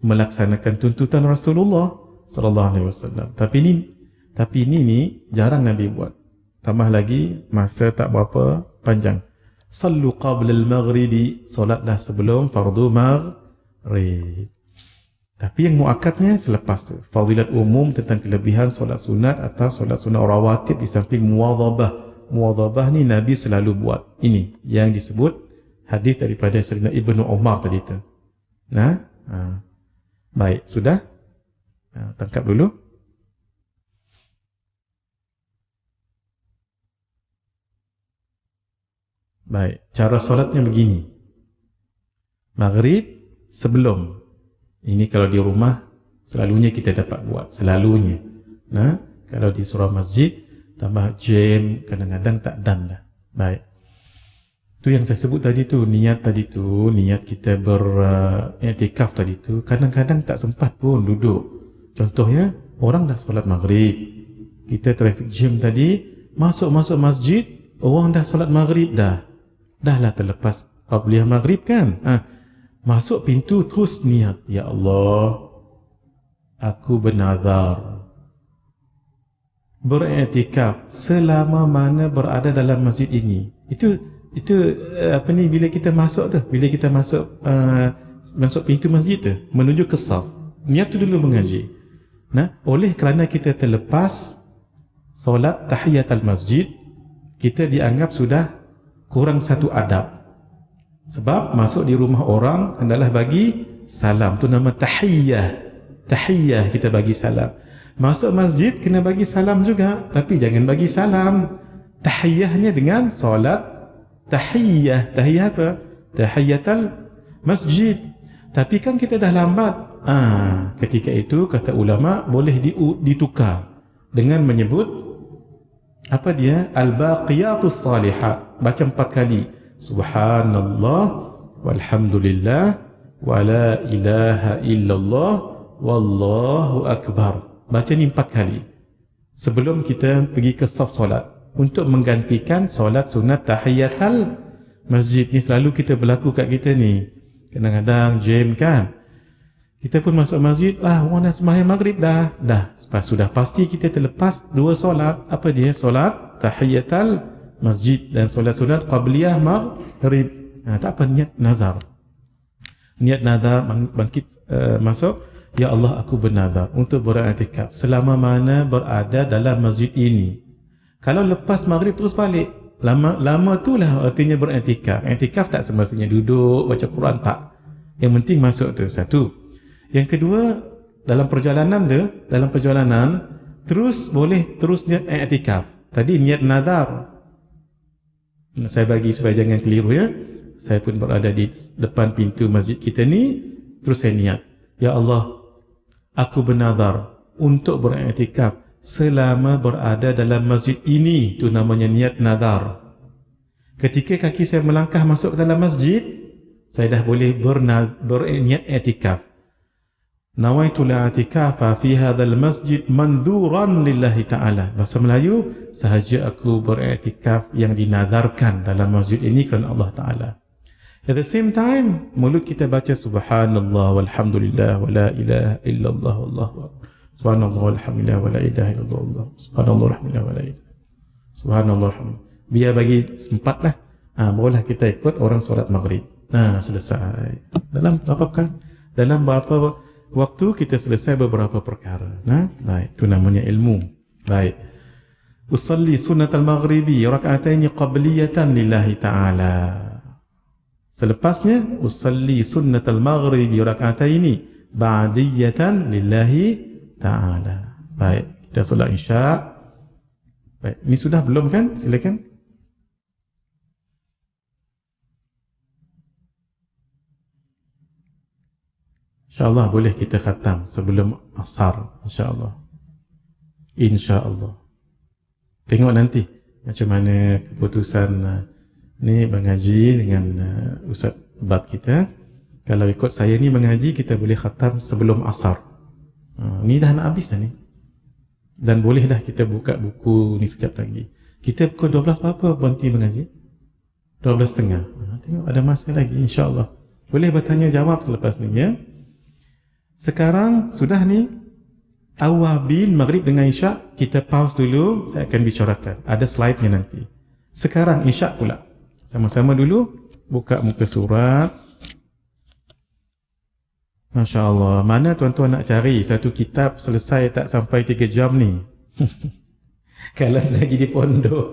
melaksanakan tuntutan Rasulullah sallallahu alaihi wasallam. Tapi ini jarang Nabi buat. Tambah lagi masa tak berapa panjang. Sallu qabla al-maghribi, solatlah sebelum fardu maghrib. Tapi yang muakkadnya selepas tu. Fadilat umum tentang kelebihan solat sunat atau solat sunat rawatib di samping muwadhabah. Muwadhabah ni Nabi selalu buat. Ini yang disebut hadis daripada Sayyidina Ibnu Umar tadi tu. Baik, sudah? Tangkap dulu. Baik, cara solatnya begini. Maghrib sebelum. Ini kalau di rumah selalunya kita dapat buat, selalunya. Kalau di surau masjid tambah jam, kadang-kadang tak dan dah. Baik. Itu yang saya sebut tadi tu, niat kita beriktikaf tadi tu, kadang-kadang tak sempat pun duduk. Contohnya, orang dah solat maghrib, kita traffic jam tadi, masuk masjid, orang dah solat maghrib dah lah terlepas qabliyah maghrib kan. Masuk pintu terus niat, ya Allah, aku bernazar beriktikaf selama mana berada dalam masjid ini. Itu bila kita masuk tu, bila kita masuk pintu masjid tu menuju ke saf, niat tu dulu mengaji. Oleh kerana kita terlepas solat tahiyatul masjid, kita dianggap sudah kurang satu adab. Sebab masuk di rumah orang hendaklah bagi salam, tu nama tahiyyah. Tahiyyah kita bagi salam. Masuk masjid kena bagi salam juga, tapi jangan bagi salam tahiyyahnya dengan solat tahiyyah. Tahiyyah apa? Tahiyyatul masjid. Tapi kan kita dah lambat. Ketika itu kata ulama boleh ditukar dengan menyebut apa dia? Al-baqiyatus salihat. Baca 4 kali. Subhanallah walhamdulillah wa la ilaha illallah wallahu akbar. Baca ni 4 kali sebelum kita pergi ke saf solat, untuk menggantikan solat sunat tahiyatul masjid. Ni selalu kita berlaku kat kita ni. Kadang-kadang jam kan, kita pun masuk masjid, orang dah sembahyang maghrib dah. Sudah pasti kita terlepas 2 solat. Apa dia? Solat tahiyatul masjid dan solat sunat qabliyah maghrib. Tak apa, niat nazar. Niat nazar bangkit, masuk, ya Allah, aku bernazar untuk beriktikaf selama mana berada dalam masjid ini. Kalau lepas maghrib terus balik, lama tu lah artinya beriktikaf. Iktikaf tak semestinya duduk baca Quran, tak. Yang penting masuk tu, satu. Yang kedua, dalam perjalanan terus boleh terus niat iktikaf. Tadi niat nazar. Saya bagi supaya jangan keliru ya. Saya pun berada di depan pintu masjid kita ni, terus saya niat, ya Allah, aku bernazar untuk beriktikaf selama berada dalam masjid ini. Itu namanya niat nazar. Ketika kaki saya melangkah masuk ke dalam masjid, saya dah boleh berniat iktikaf. Nawaitu al-i'tikafa fi hadzal masjid manzuran lillahi ta'ala. Bahasa Melayu, sahaja aku beriktikaf yang dinazarkan dalam masjid ini kerana Allah Ta'ala. At the same time, mulut kita baca subhanallah walhamdulillah wa la ilaha illallah wallahu akbar. Subhanallah walhamdulillah wa la ilaha illallah. Subhanallah walhamdulillah wa la ilaha. Subhanallah walhamdulillah. Biar bagi sempatlah. Barulah kita ikut orang solat maghrib. Selesai. Dalam berapa waktu kita selesai beberapa perkara. Baik, itu namanya ilmu. Baik. Usalli sunnatal maghribi raka'ataini qabliyatan lillahi ta'ala. Selepasnya usalli sunnatal maghribi raka'ataini ba'diyatan lillahi ta'ala. Baik, kita solat isya. Baik, ini sudah belum kan? Silakan. InsyaAllah boleh kita khatam sebelum asar, insyaAllah. InsyaAllah. Tengok nanti macam mana keputusan ni mengaji dengan Ustaz Bat kita. Kalau ikut saya ni mengaji, kita boleh khatam sebelum asar. Ni dah nak habis dah ni. Dan boleh dah kita buka buku ni sekejap lagi. Kita pukul 12 berapa berhenti mengaji? 12.30. Tengok ada masa lagi, insyaAllah. Boleh bertanya jawab selepas ni ya. Sekarang sudah ni awabin maghrib dengan isyak, kita pause dulu, saya akan bicarakan. Ada slide-nya nanti. Sekarang isyak pula. Sama-sama dulu buka muka surat. Masya Allah, mana tuan-tuan nak cari satu kitab selesai tak sampai 3 jam ni? Kalau mengaji di pondok,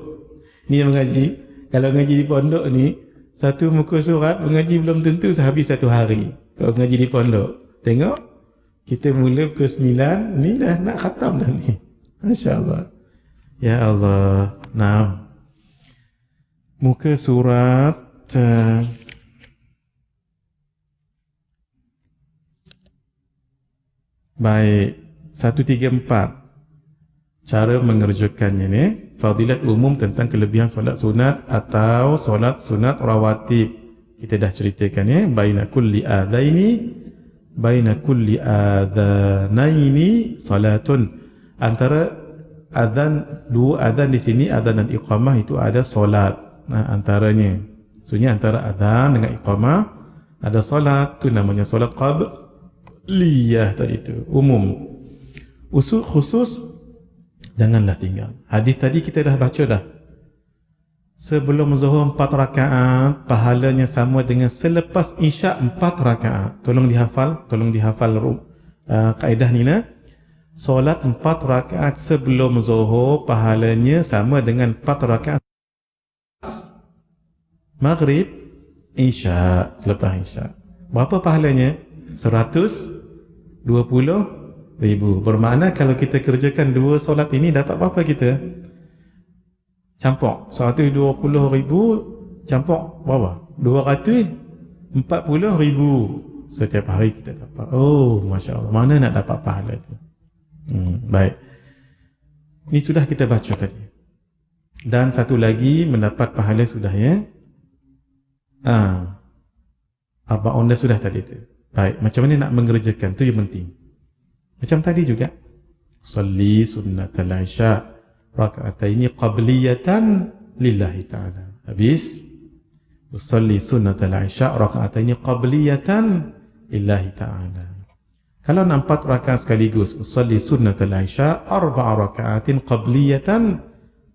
ni yang mengaji. Kalau mengaji di pondok ni, satu muka surat mengaji belum tentu sehabis 1 hari. Kalau mengaji di pondok, tengok, kita mula pukul 9, ni dah nak khatam dah ni. Masya Allah. Ya Allah. Nah, muka surat baik, 134. Cara mengerjakannya ni, fadilat umum tentang kelebihan solat sunat atau solat sunat rawatib. Kita dah ceritakan ya, baina kulli adhanaini salatun. Antara azan, dua azan di sini, azan dan iqamah itu ada solat. Antaranya. Maksudnya antara azan dengan iqamah ada solat, tu namanya solat qabliyah tadi tu, umum. Usul khusus janganlah tinggal. Hadis tadi kita dah baca dah. Sebelum zuhur 4 rakaat, pahalanya sama dengan selepas isyak 4 rakaat. Tolong dihafal kaedah ni lah. Solat 4 rakaat sebelum zuhur, pahalanya sama dengan 4 rakaat maghrib, isyak, selepas isyak. Berapa pahalanya? 120,000. Bermakna kalau kita kerjakan 2 solat ini, dapat berapa kita? Campur 120,000 campur berapa? 240,000 setiap hari kita dapat. Oh, Masya Allah, mana nak dapat pahala itu? Baik, ini sudah kita baca tadi. Dan satu lagi mendapat pahala sudah ya. Arba'un dah sudah tadi tu. Baik, macam mana nak mengerjakan tu yang penting. Macam tadi juga, salli sunnatal isya raka'ataini qabliyatan lillahi ta'ala. Habis, usalli sunnatal isya raka'ataini qabliyatan lillahi ta'ala. Kalau nak 4 rakaat sekaligus, usalli sunnatal isya 4 raka'atin qabliyatan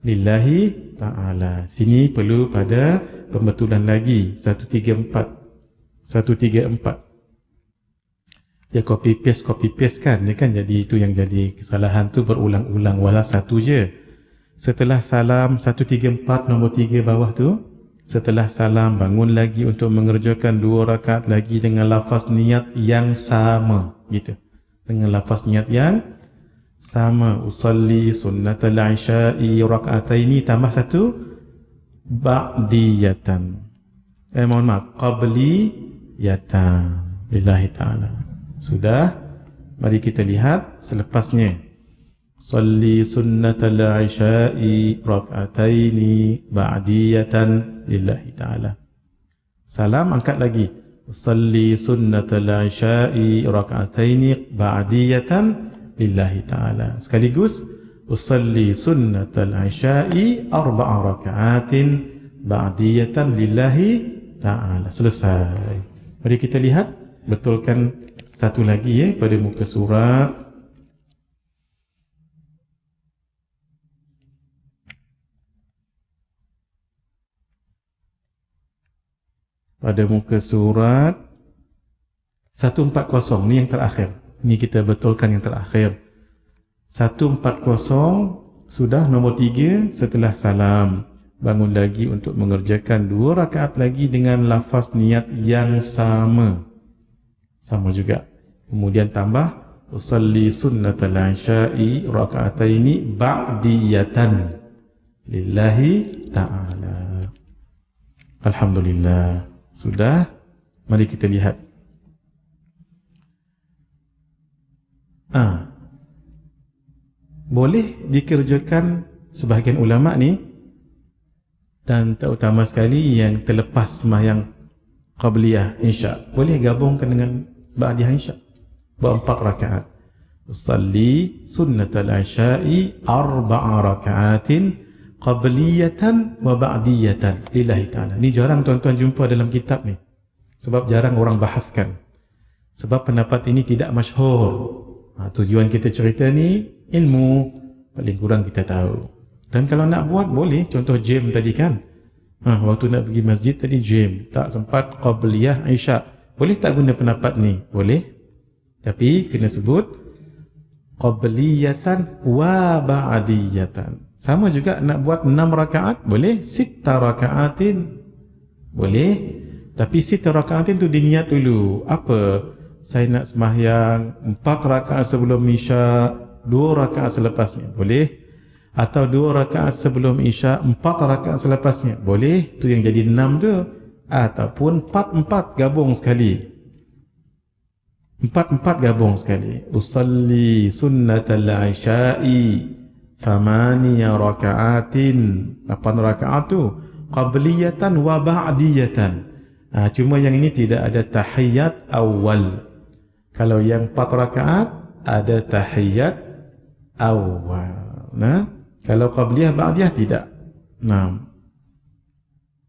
lillahi ta'ala. Sini perlu pada pembetulan lagi, 134. Dia copy paste kan, dia kan jadi itu yang jadi kesalahan tu, berulang-ulang, walau satu je. Setelah salam 134 nombor 3 bawah tu, setelah salam bangun lagi untuk mengerjakan 2 rakaat lagi dengan lafaz niat yang sama, gitu. Dengan lafaz niat yang sama, usalli sunnatal isya'i raka'ataini tambah 1 ba'diyatan. Mohon maaf, qabliyatan lillahi ta'ala. Sudah, mari kita lihat selepasnya. Salli sunnatal isya'i raka'ataini ba'diyatan lillahi ta'ala. Salam angkat lagi. Salli sunnatal isya'i raka'ataini ba'diyatan lillahi ta'ala. Sekaligus usalli sunnatal isya'i 4 raka'atin ba'diyatan lillahi ta'ala. Selesai. Mari kita lihat, betulkan satu lagi ya pada muka surat. Pada muka surat 140, ni yang terakhir. Ni kita betulkan yang terakhir. 140 sudah nombor 3 setelah salam. Bangun lagi untuk mengerjakan 2 rakaat lagi dengan lafaz niat yang sama. Sama juga. Kemudian tambah usalli sunnatal isya'i raka'ataini ba'diyatan lillahi ta'ala. Alhamdulillah. Sudah? Mari kita lihat. Boleh dikerjakan sebahagian ulama ni, dan terutama sekali yang terlepas sembahyang qabliyah isya, boleh gabungkan dengan ba'diyah isya, buat 4 rakaat. Usalli sunnatal isya'i 4 rakaatin qabliyatan wa ba'diyatan lillahi ta'ala. Ni jarang tuan-tuan jumpa dalam kitab ni, sebab jarang orang bahaskan, sebab pendapat ini tidak masyhur. Tujuan kita cerita ni ilmu, paling kurang kita tahu. Dan kalau nak buat boleh, contoh jam tadi kan, waktu nak pergi masjid tadi jam, tak sempat qabliyah isya, boleh tak guna pendapat ni? Boleh, tapi kena sebut qabliyatan wa ba'diyatan. Sama juga nak buat 6 rakaat, boleh 6 rakaatin, boleh, tapi 6 rakaatin tu diniat dulu. Apa? Saya nak sembahyang 4 rakaat sebelum isya, 2 rakaat selepasnya, boleh. Atau 2 rakaat sebelum isya, 4 rakaat selepasnya, boleh. Tu yang jadi 6 tu. Ataupun 4-4 gabung sekali, 4-4 gabung sekali. Usalli sunnatal isya'i 8 rakaatin, 8 rakaat tu qabliyatan wa ba'diyatan. Cuma yang ini tidak ada tahiyat awal. Kalau yang 4 rakaat ada tahiyat awal. Kalau qabliyah ba'diyah tidak.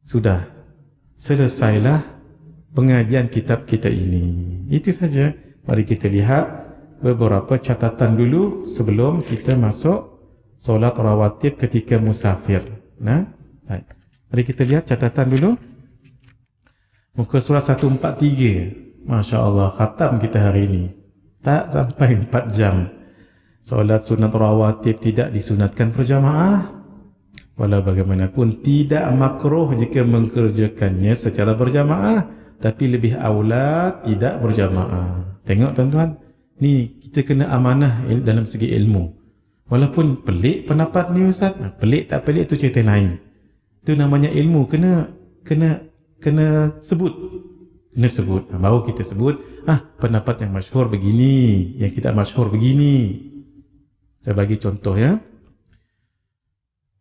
Sudah. Selesailah pengajian kitab kita ini. Itu saja. Mari kita lihat beberapa catatan dulu sebelum kita masuk solat rawatib ketika musafir. Baik. Mari kita lihat catatan dulu. Muka surat 143. Masya Allah, khatam kita hari ini. Tak sampai 4 jam. Solat sunat rawatib tidak disunatkan berjamaah. Walau bagaimanapun tidak makruh jika mengerjakannya secara berjamaah, tapi lebih aula tidak berjamaah. Tengok tuan-tuan, ni kita kena amanah dalam segi ilmu. Walaupun pelik pendapat ni Ustaz, pelik tak pelik tu cerita lain. Itu namanya ilmu, kena sebut. Kena sebut, baru kita sebut pendapat yang masyhur begini, yang tidak masyhur begini. Saya bagi contoh ya.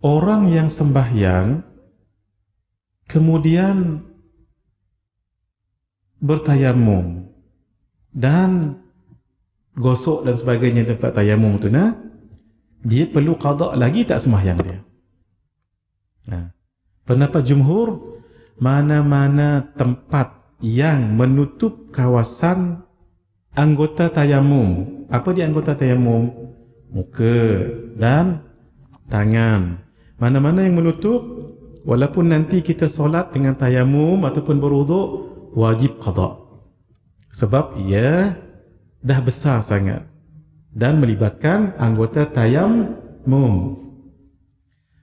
Orang yang sembahyang kemudian bertayamum dan gosok dan sebagainya tempat tayamum tu, dia perlu qada lagi tak sembahyang dia? Pendapat jumhur, mana-mana tempat yang menutup kawasan anggota tayamum. Apa dia anggota tayamum? Muka dan tangan. Mana-mana yang menutup, walaupun nanti kita solat dengan tayamum ataupun berwuduk, wajib qada. Sebab ia dah besar sangat dan melibatkan anggota tayamum.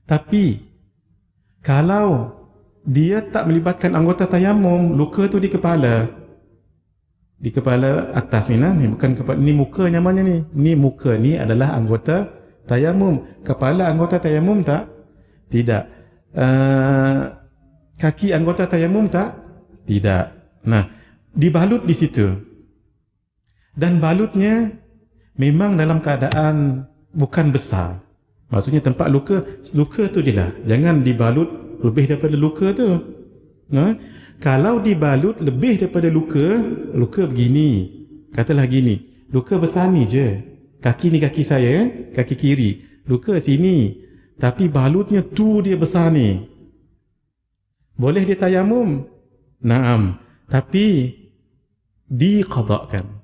Tapi kalau dia tak melibatkan anggota tayamum, luka tu di kepala. Di kepala atas ni bukan kepala, ni muka namanya ni. Ni muka ni adalah anggota tayamum. Kepala anggota tayamum tak? Tidak. Kaki anggota tayamum tak? Tidak. Dibalut di situ. Dan balutnya memang dalam keadaan bukan besar. Maksudnya tempat luka tu dia lah. Jangan dibalut lebih daripada luka tu. Kalau dibalut lebih daripada luka begini, katalah gini, luka besar ni je, kaki ni kaki saya, kaki kiri, luka sini, tapi balutnya tu dia besar ni, boleh dia tayamum? Naam, tapi diqadakkan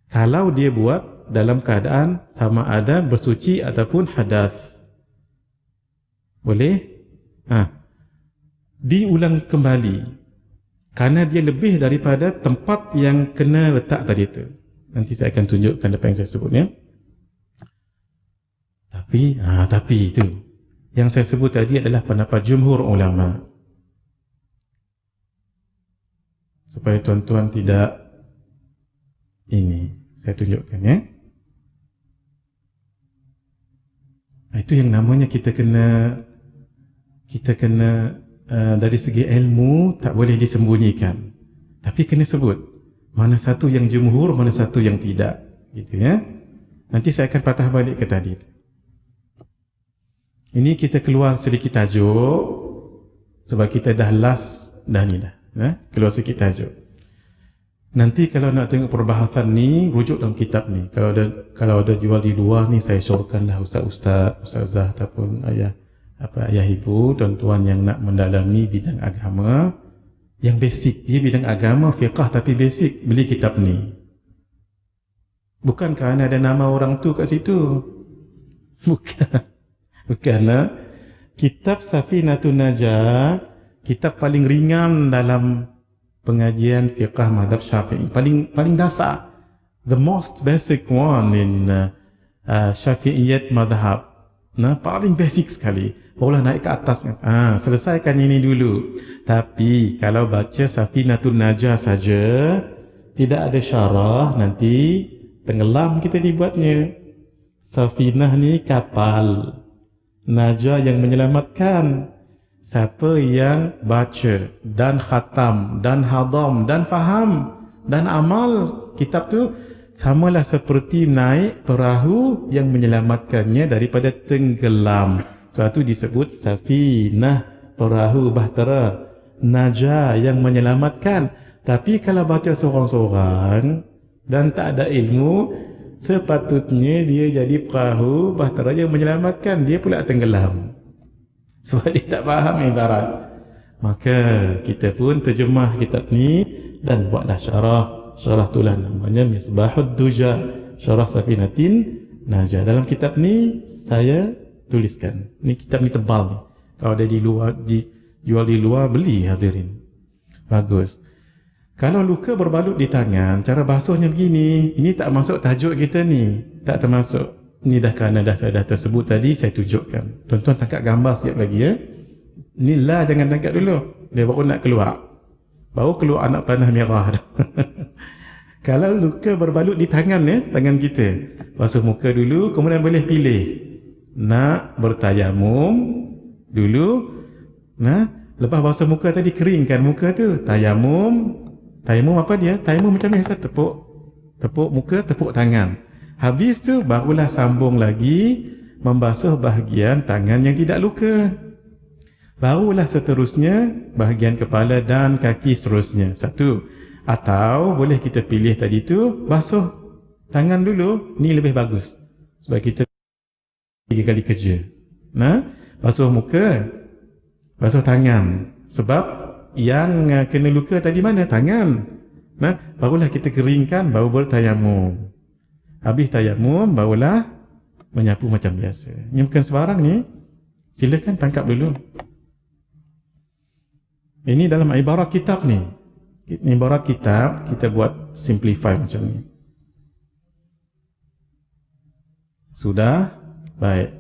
kalau dia buat dalam keadaan sama ada bersuci ataupun hadas. Boleh? Diulang kembali karena dia lebih daripada tempat yang kena letak tadi itu. Nanti saya akan tunjukkan apa yang saya sebutnya. Tapi itu yang saya sebut tadi adalah pendapat jumhur ulama. Supaya tuan-tuan tidak ini, saya tunjukkan ya. Itu yang namanya kita kena dari segi ilmu tak boleh disembunyikan. Tapi kena sebut mana satu yang jumhur, mana satu yang tidak. Gitu ya. Nanti saya akan patah balik ke tadi. Ini kita keluar sedikit tajuk sebab kita dah last dah ni dah. Keluar sedikit tajuk. Nanti kalau nak tengok perbahasan ni, rujuk dalam kitab ni. Kalau ada jual di luar ni, saya syorkanlah ustaz-ustaz, ustazah ataupun ayah ibu, tuan-tuan yang nak mendalami bidang agama yang basic. Dia bidang agama, fiqah tapi basic, beli kitab ni. Bukan kerana ada nama orang tu kat situ. Bukan. Kitab Safinatun Najah, kitab paling ringan dalam pengajian fiqah mazhab Syafi'i, paling dasar, the most basic one in Syafi'iyat mazhab. Paling basic sekali. Barulah naik ke atas. Selesaikan ini dulu. Tapi kalau baca Safinatun Najah saja, tidak ada syarah, nanti tenggelam kita dibuatnya. Safinah ni kapal, Najah yang menyelamatkan. Siapa yang baca dan khatam dan hadam dan faham dan amal kitab tu, samalah seperti naik perahu yang menyelamatkannya daripada tenggelam. Sebab tu disebut safinah, perahu bahtera, Najah yang menyelamatkan. Tapi kalau baca seorang-seorang dan tak ada ilmu, sepatutnya dia jadi perahu bahtera yang menyelamatkan, dia pula tenggelam. Sebab dia tak faham ibarat. Maka kita pun terjemah kitab ni dan buatlah syarah tulah namanya Misbahud Duja, syarah Safinatin Najah. Dalam kitab ni saya tuliskan. Ni kitab ni tebal ni. Kalau ada dijual di luar, beli hadirin. Bagus. Kalau luka berbalut di tangan, cara basuhnya begini. Ini tak masuk tajuk kita ni. Tak termasuk. Ini dah kerana saya dah tersebut tadi, saya tunjukkan. Tuan-tuan tangkap gambar siap lagi ya. Ni lah jangan tangkap dulu. Dia baru nak keluar. Baru keluar anak panah merah. Kalau luka berbalut di tangan ya, tangan kita. Basuh muka dulu, kemudian boleh pilih. Nak bertayamum dulu. Lepas basuh muka tadi, keringkan muka tu. Tayamum. Tayamum apa dia? Tayamum macam biasa, tepuk muka, tepuk tangan. Habis tu barulah sambung lagi membasuh bahagian tangan yang tidak luka. Barulah seterusnya bahagian kepala dan kaki seterusnya. Satu. Atau boleh kita pilih tadi tu basuh tangan dulu, ni lebih bagus. Sebab kita 3 kali kerja. Basuh muka, basuh tangan. Sebab yang kena luka tadi mana? Tangan. Barulah kita keringkan, baru bertayamum. Habis tayamum, barulah menyapu macam biasa. Ini bukan sebarang ni. Silakan tangkap dulu. Ini dalam ibarat kitab ni. Ibarat kitab, kita buat simplify macam ni. Sudah? Baik.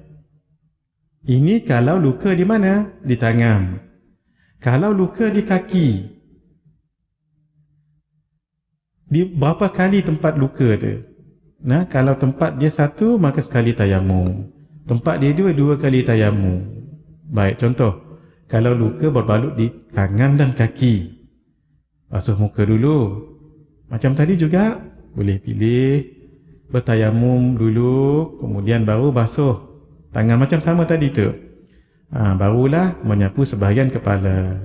Ini kalau luka di mana? Di tangan. Kalau luka di kaki, di berapa kali tempat luka tu? Kalau tempat dia 1, maka sekali tayamum. Tempat dia 2, 2 kali tayamum. Baik, contoh. Kalau luka berbalut di tangan dan kaki, basuh muka dulu. Macam tadi juga, boleh pilih bertayamum dulu, kemudian baru basuh tangan macam sama tadi tu. Barulah menyapu sebahagian kepala.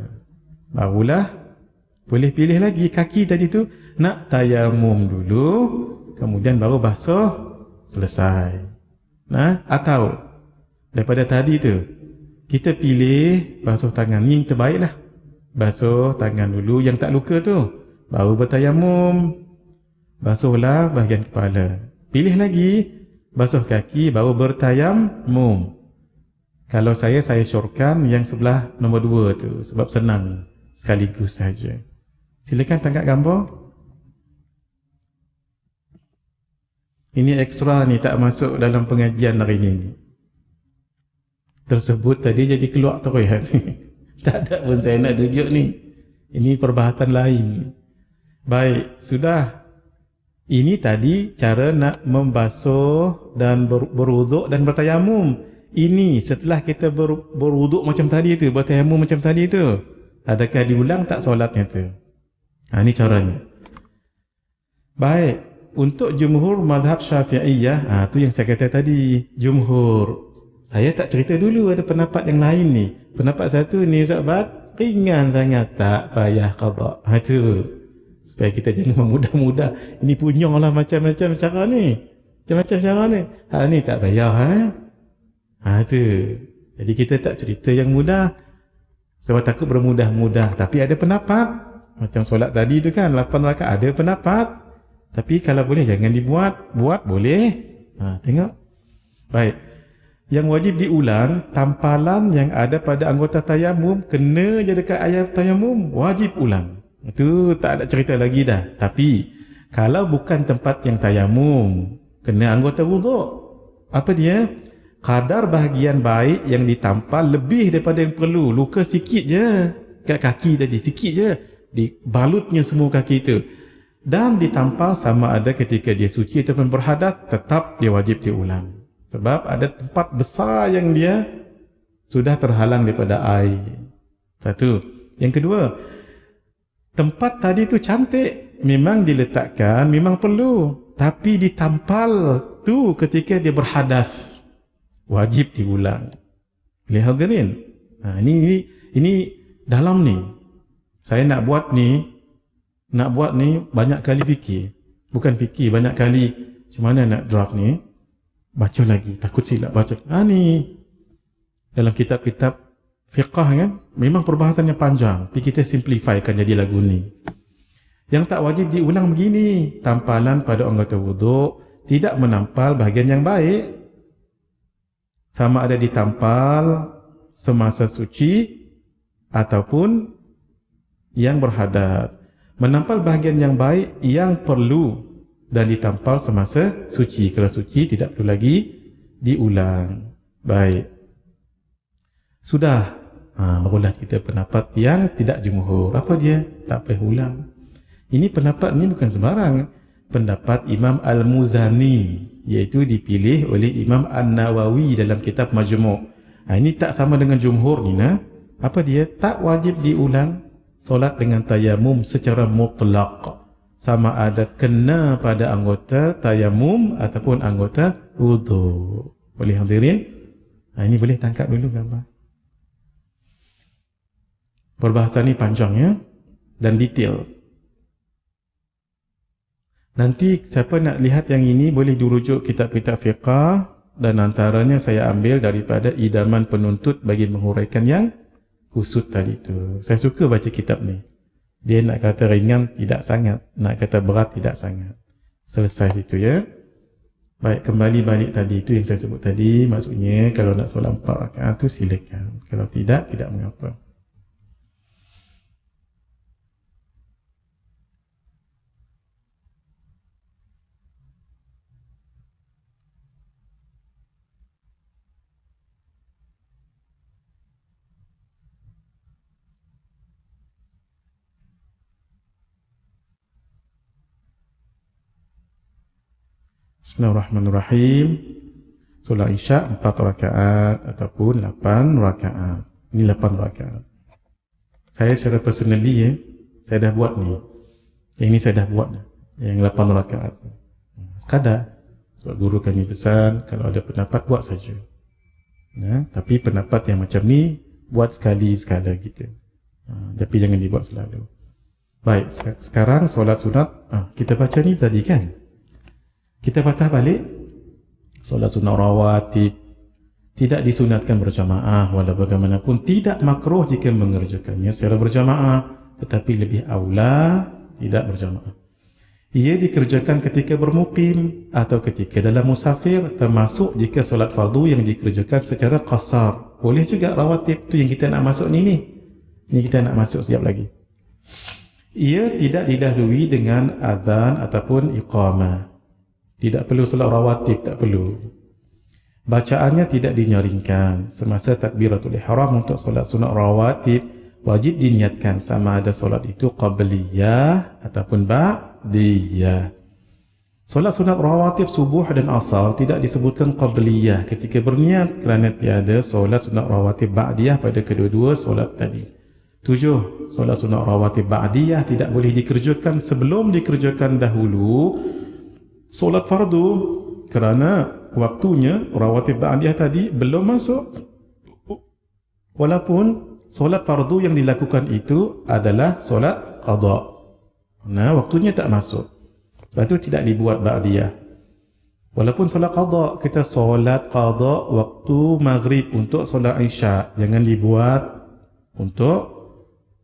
Barulah boleh pilih lagi kaki tadi tu, nak tayamum dulu, kemudian baru basuh, selesai. Atau daripada tadi tu, kita pilih basuh tangan ni yang terbaiklah. Basuh tangan dulu yang tak luka tu, baru bertayamum. Basuhlah bahagian kepala. Pilih lagi basuh kaki, baru bertayamum. Kalau saya syorkan yang sebelah nombor 2 tu, sebab senang sekaligus saja. Silakan tangkap gambar. Ini ekstra ni, tak masuk dalam pengajian hari ini. Tersebut tadi jadi keluar terus. Tak ada pun saya nak tunjuk ni. Ini perbahasan lain. Baik, sudah. Ini tadi cara nak membasuh dan berwuduk dan bertayamum. ini setelah kita berwuduk macam tadi tu, bertayamum macam tadi tu, adakah diulang tak solatnya tu? Ini caranya. Baik, untuk jumhur mazhab Syafi'iyah, tu yang saya kata tadi, jumhur. Saya tak cerita dulu ada pendapat yang lain ni. Pendapat satu ni Ustaz Bat, ringan sangat, tak payah qada. Tu. Supaya kita jangan memudah-mudah. Ini punyong lah macam-macam cara ni. Macam-macam cara ni. Ni tak payah. Tu. Jadi kita tak cerita yang mudah. Sebab takut bermudah-mudah. Tapi ada pendapat. Macam solat tadi tu kan, 8 rakaat ada pendapat. Tapi kalau boleh jangan dibuat. Buat boleh. Tengok. Baik. Yang wajib diulang, tampalan yang ada pada anggota tayamum, kena je dekat ayat tayamum, wajib ulang. Itu tak ada cerita lagi dah. Tapi, kalau bukan tempat yang tayamum, kena anggota wuduk. Apa dia? Kadar bahagian baik yang ditampal lebih daripada yang perlu. Luka sikit je. Kat kaki tadi, sikit je. Dibalutnya semua kaki itu. Dan ditampal sama ada ketika dia suci ataupun berhadas, tetap dia wajib diulang. Sebab ada tempat besar yang dia sudah terhalang daripada air. Satu. Yang kedua, tempat tadi tu cantik. Memang diletakkan, memang perlu. Tapi ditampal tu ketika dia berhadas. Wajib diulang. Boleh hadirin? Ini dalam ni. Saya nak buat ni banyak kali fikir. Bukan fikir, banyak kali macam mana nak draft ni. Baca lagi, takut silap baca. Ni dalam kitab-kitab fiqah kan, memang perbahasannya panjang, tapi kita simplifykan jadi lagu ni. Yang tak wajib diulang begini, tampalan pada anggota wuduk tidak menampal bahagian yang baik, sama ada ditampal semasa suci ataupun yang berhadas. Menampal bahagian yang baik yang perlu dan ditampal semasa suci. Kalau suci tidak perlu lagi diulang. Baik. Sudah. Barulah kita pendapat yang tidak jumhur. Apa dia? Tak payah ulang. Ini pendapat ni bukan sembarang. Pendapat Imam Al-Muzani, iaitu dipilih oleh Imam An-Nawawi dalam kitab Majmu'. Ini tak sama dengan jumhur ni. Apa dia? Tak wajib diulang solat dengan tayamum secara mutlak. Sama ada kena pada anggota tayamum ataupun anggota wudu. Boleh hadirin? Ini boleh tangkap dulu gambar. Perbahasan ni panjang ya, dan detail. Nanti siapa nak lihat yang ini boleh dirujuk kitab-kitab fiqah, dan antaranya saya ambil daripada Idaman Penuntut bagi menguraikan yang kusut tadi tu. Saya suka baca kitab ni. Dia nak kata ringan, tidak sangat. Nak kata berat, tidak sangat. Selesai situ ya. Baik, kembali balik tadi. Itu yang saya sebut tadi. Maksudnya, kalau nak solat 4 rakaat tu silakan. Kalau tidak, tidak mengapa. Bismillahirrahmanirrahim. Solat Isyak 4 rakaat ataupun 8 rakaat. Ini 8 rakaat. Saya secara personally saya dah buat ni. Yang ini saya dah buat. Yang 8 rakaat. Sekadar. Sebab guru kami pesan, kalau ada pendapat buat saja. Tapi pendapat yang macam ni buat sekali-sekala gitu. Tapi jangan dibuat selalu. Baik, sekarang solat sunat. Kita baca ni tadi kan? Kita patah balik. Solat sunat rawatib tidak disunatkan berjamaah, walau bagaimanapun tidak makruh jika mengerjakannya secara berjamaah, tetapi lebih aula tidak berjamaah. Ia dikerjakan ketika bermukim atau ketika dalam musafir, termasuk jika solat fardu yang dikerjakan secara qasar. Boleh juga rawatib tu yang kita nak masuk ni. Ni kita nak masuk siap lagi. Ia tidak didahului dengan azan ataupun iqamah. Tidak perlu solat rawatib, tak perlu. Bacaannya tidak dinyaringkan. Semasa takbiratul ihram untuk solat sunat rawatib, wajib diniatkan sama ada solat itu qabliyah ataupun ba'diyah. Solat sunat rawatib subuh dan asar tidak disebutkan qabliyah ketika berniat kerana tiada solat sunat rawatib ba'diyah pada kedua-dua solat tadi. 7. Solat sunat rawatib ba'diyah tidak boleh dikerjakan sebelum dikerjakan dahulu solat fardu kerana waktunya rawatib ba'diyah tadi belum masuk. Walaupun solat fardu yang dilakukan itu adalah solat qada. Nah, waktunya tak masuk. Sebab itu tidak dibuat ba'diyah. Walaupun solat qada, kita solat qada waktu maghrib untuk solat isya, jangan dibuat untuk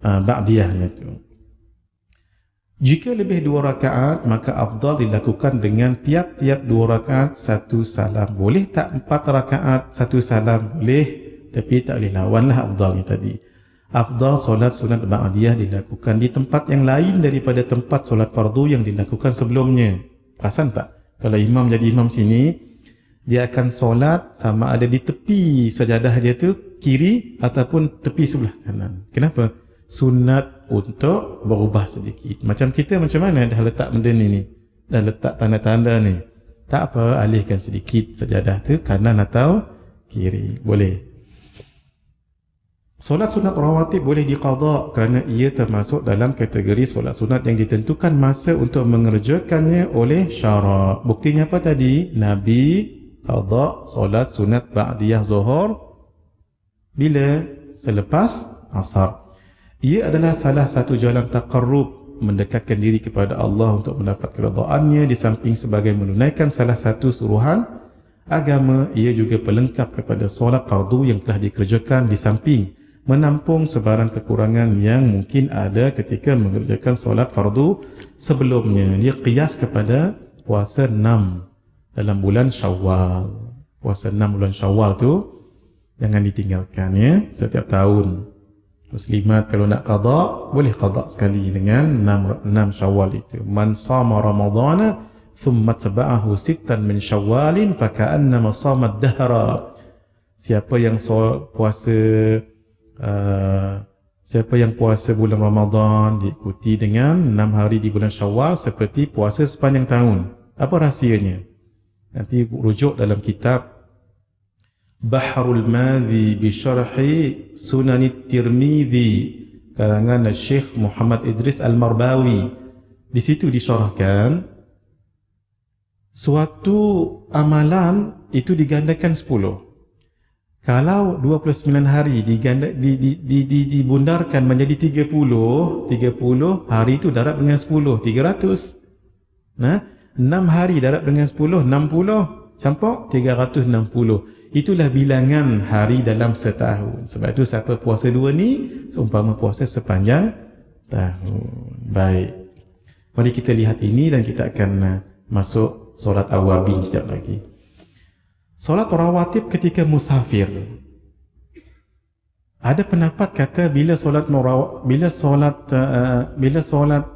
ba'diyahnya itu. Jika lebih 2 rakaat, maka afdal dilakukan dengan tiap-tiap 2 rakaat satu salam. Boleh tak 4 rakaat satu salam? Boleh, tapi tak boleh lawanlah afdalnya tadi. Afdal solat sunat ba'diyah dilakukan di tempat yang lain daripada tempat solat fardu yang dilakukan sebelumnya. Perasan tak? Kalau imam jadi imam sini, dia akan solat sama ada di tepi sajadah dia tu kiri ataupun tepi sebelah kanan. Kenapa? Sunat untuk berubah sedikit. Macam kita macam mana dah letak benda ni, dah letak tanda-tanda ni. Tak apa, alihkan sedikit sajadah tu kanan atau kiri. Boleh. Solat sunat rawatib boleh diqada kerana ia termasuk dalam kategori solat sunat yang ditentukan masa untuk mengerjakannya oleh syarak. Buktinya apa tadi? Nabi qada solat sunat ba'diyah zuhur bila? Selepas asar. Ia adalah salah satu jalan taqarrub, mendekatkan diri kepada Allah untuk mendapat keredaannya di samping sebagai menunaikan salah satu suruhan agama. Ia juga pelengkap kepada solat fardu yang telah dikerjakan di samping menampung sebarang kekurangan yang mungkin ada ketika mengerjakan solat fardu sebelumnya. Dia qiyas kepada puasa 6 dalam bulan Syawal. Puasa 6 bulan Syawal tu jangan ditinggalkan ya, setiap tahun. Muslimat kalau nak qada, boleh qada sekali dengan 6 Syawal itu. Man sama Ramadhana thumma taba'ahu 6 min Syawalin faka'annama sama ad-dahra. Siapa yang puasa bulan Ramadan diikuti dengan 6 hari di bulan Syawal seperti puasa sepanjang tahun. Apa rahsianya? Nanti rujuk dalam kitab Bahrul Madhi bi Syarhi Sunanit Tirmidzi karangan Syekh Muhammad Idris Al-Marbawi. Di situ disyarahkan suatu amalan itu digandakan 10. Kalau 29 hari dibundarkan menjadi 30 hari itu darab dengan 10, 300. Nah, 6 hari darab dengan 10, 60. Campak 360. Itulah bilangan hari dalam setahun. Sebab itu siapa puasa 2 ni seumpama puasa sepanjang tahun. Baik. Mari kita lihat ini dan kita akan masuk solat awabin sekejap lagi. Solat rawatib ketika musafir. Ada pendapat kata bila solat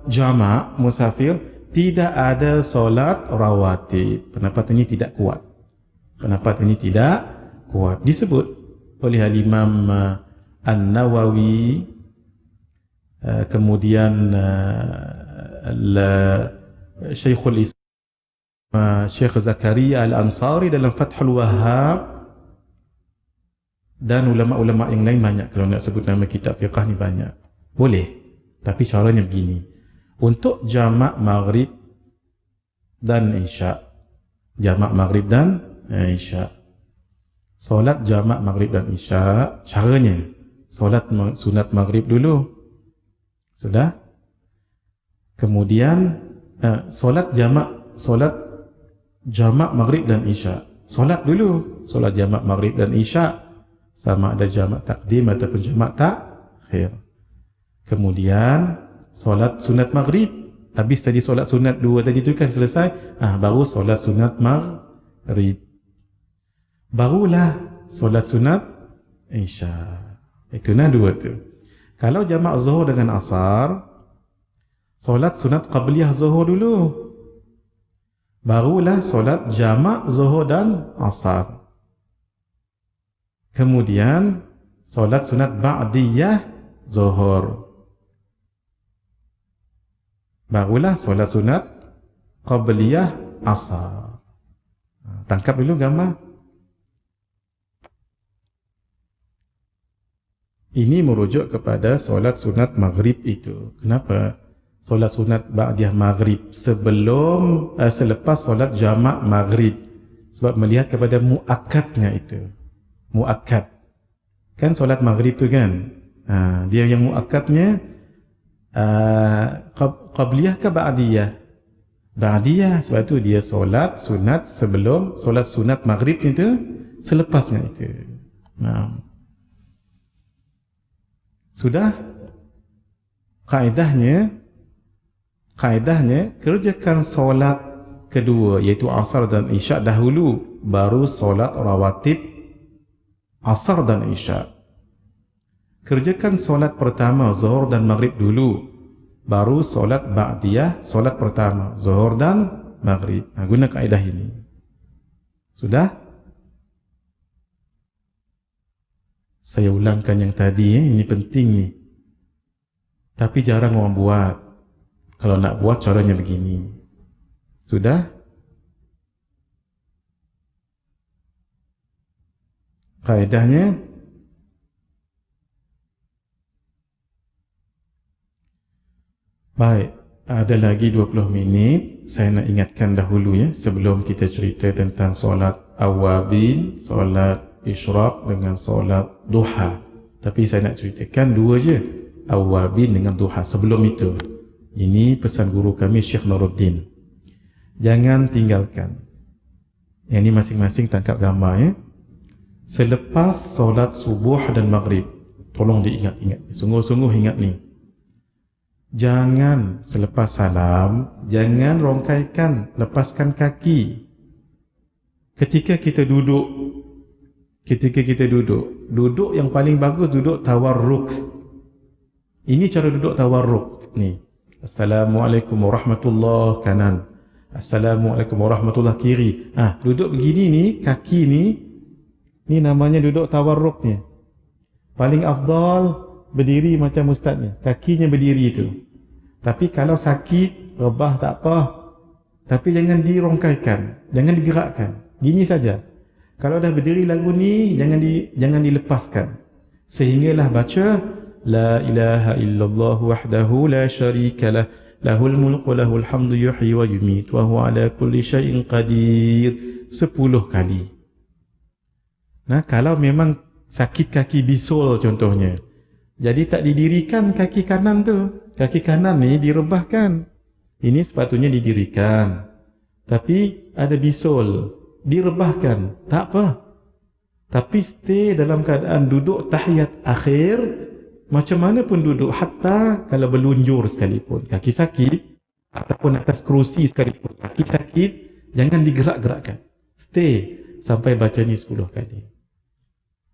jamak musafir tidak ada solat rawatib. Pendapat ini tidak kuat. Disebut oleh Imam An-Nawawi, kemudian Syekhul Islam Syekh Zakaria Al-Ansari dalam Fathul Wahhab, dan ulama-ulama yang lain banyak. Kalau nak sebut nama kitab fiqah ni banyak. Boleh, tapi caranya begini. Untuk jamak maghrib dan isya, solat jamak maghrib dan isya, caranya solat sunat maghrib dulu, sudah. Kemudian solat jamak maghrib dan isya, solat dulu solat jamak maghrib dan isya, sama ada jamak takdim ataupun jamak takhir. Kemudian solat sunat maghrib, habis tadi solat sunat 2 tadi tu kan selesai, baru solat sunat maghrib, barulah solat sunat isya. Itu 2 tu. Kalau jamak zuhur dengan asar, solat sunat qabliyah zuhur dulu, barulah solat jamak zuhur dan asar. Kemudian solat sunat ba'diyah zuhur, barulah solat sunat qabliyah asar. Tangkap dulu gambar. Ini merujuk kepada solat sunat maghrib itu. Kenapa? Solat sunat ba'diyah maghrib selepas solat jamak maghrib. Sebab melihat kepada muakkadnya itu. Muakkad. Kan solat maghrib tu kan? Dia yang muakkadnya qabliyah ke ba'diyah? Ba'diyah. Sebab tu dia solat sunat sebelum solat sunat maghrib itu, selepasnya itu. Sudah? Kaedahnya kerjakan solat kedua, iaitu asar dan isyak dahulu, baru solat rawatib asar dan isyak. Kerjakan solat pertama zuhur dan maghrib dulu, baru solat ba'diyah solat pertama zuhur dan maghrib. Guna kaedah ini. Sudah? Saya ulangkan yang tadi, ini penting ni. Tapi jarang orang buat. Kalau nak buat caranya begini. Sudah? Kaedahnya baik, ada lagi 20 minit. Saya nak ingatkan dahulu ya, sebelum kita cerita tentang solat awabin, solat isyraq dengan solat duha. Tapi saya nak ceritakan dua je, awabin dengan duha. Sebelum itu, ini pesan guru kami Syekh Nuruddin, jangan tinggalkan. Yang ini masing-masing tangkap gambar ya. Selepas solat subuh dan maghrib, tolong diingat-ingat, sungguh-sungguh ingat ni. Jangan selepas salam, jangan rongkaikan, lepaskan kaki. Ketika kita duduk, duduk yang paling bagus duduk tawarruk. Ini cara duduk tawarruk ni. Assalamualaikum warahmatullahi kanan, Assalamualaikum warahmatullahi kiri. Duduk begini ni, kaki ni namanya duduk tawarruk ni. Paling afdal berdiri macam ustaz ni, kakinya berdiri tu. Tapi kalau sakit, rebah tak apa, tapi jangan dirongkaikan, jangan digerakkan, gini saja. Kalau dah berdiri lagu ni, jangan dilepaskan. Sehinggalah baca la ilaha illallah wahdahu la syarikalah, lahul mulku lahul hamdu yuhyi wa yumiit wa huwa ala kulli syai'in qadir 10 kali. Nah, kalau memang sakit kaki bisul contohnya, jadi tak didirikan kaki kanan tu. Kaki kanan ni direbahkan. Ini sepatutnya didirikan. Tapi ada bisul, direbahkan. Tak apa. Tapi stay dalam keadaan duduk tahiyat akhir, macam mana pun duduk, hatta kalau berlunjur sekalipun, kaki sakit, ataupun atas kerusi sekalipun, kaki sakit, jangan digerak-gerakkan. Stay sampai baca ni 10 kali.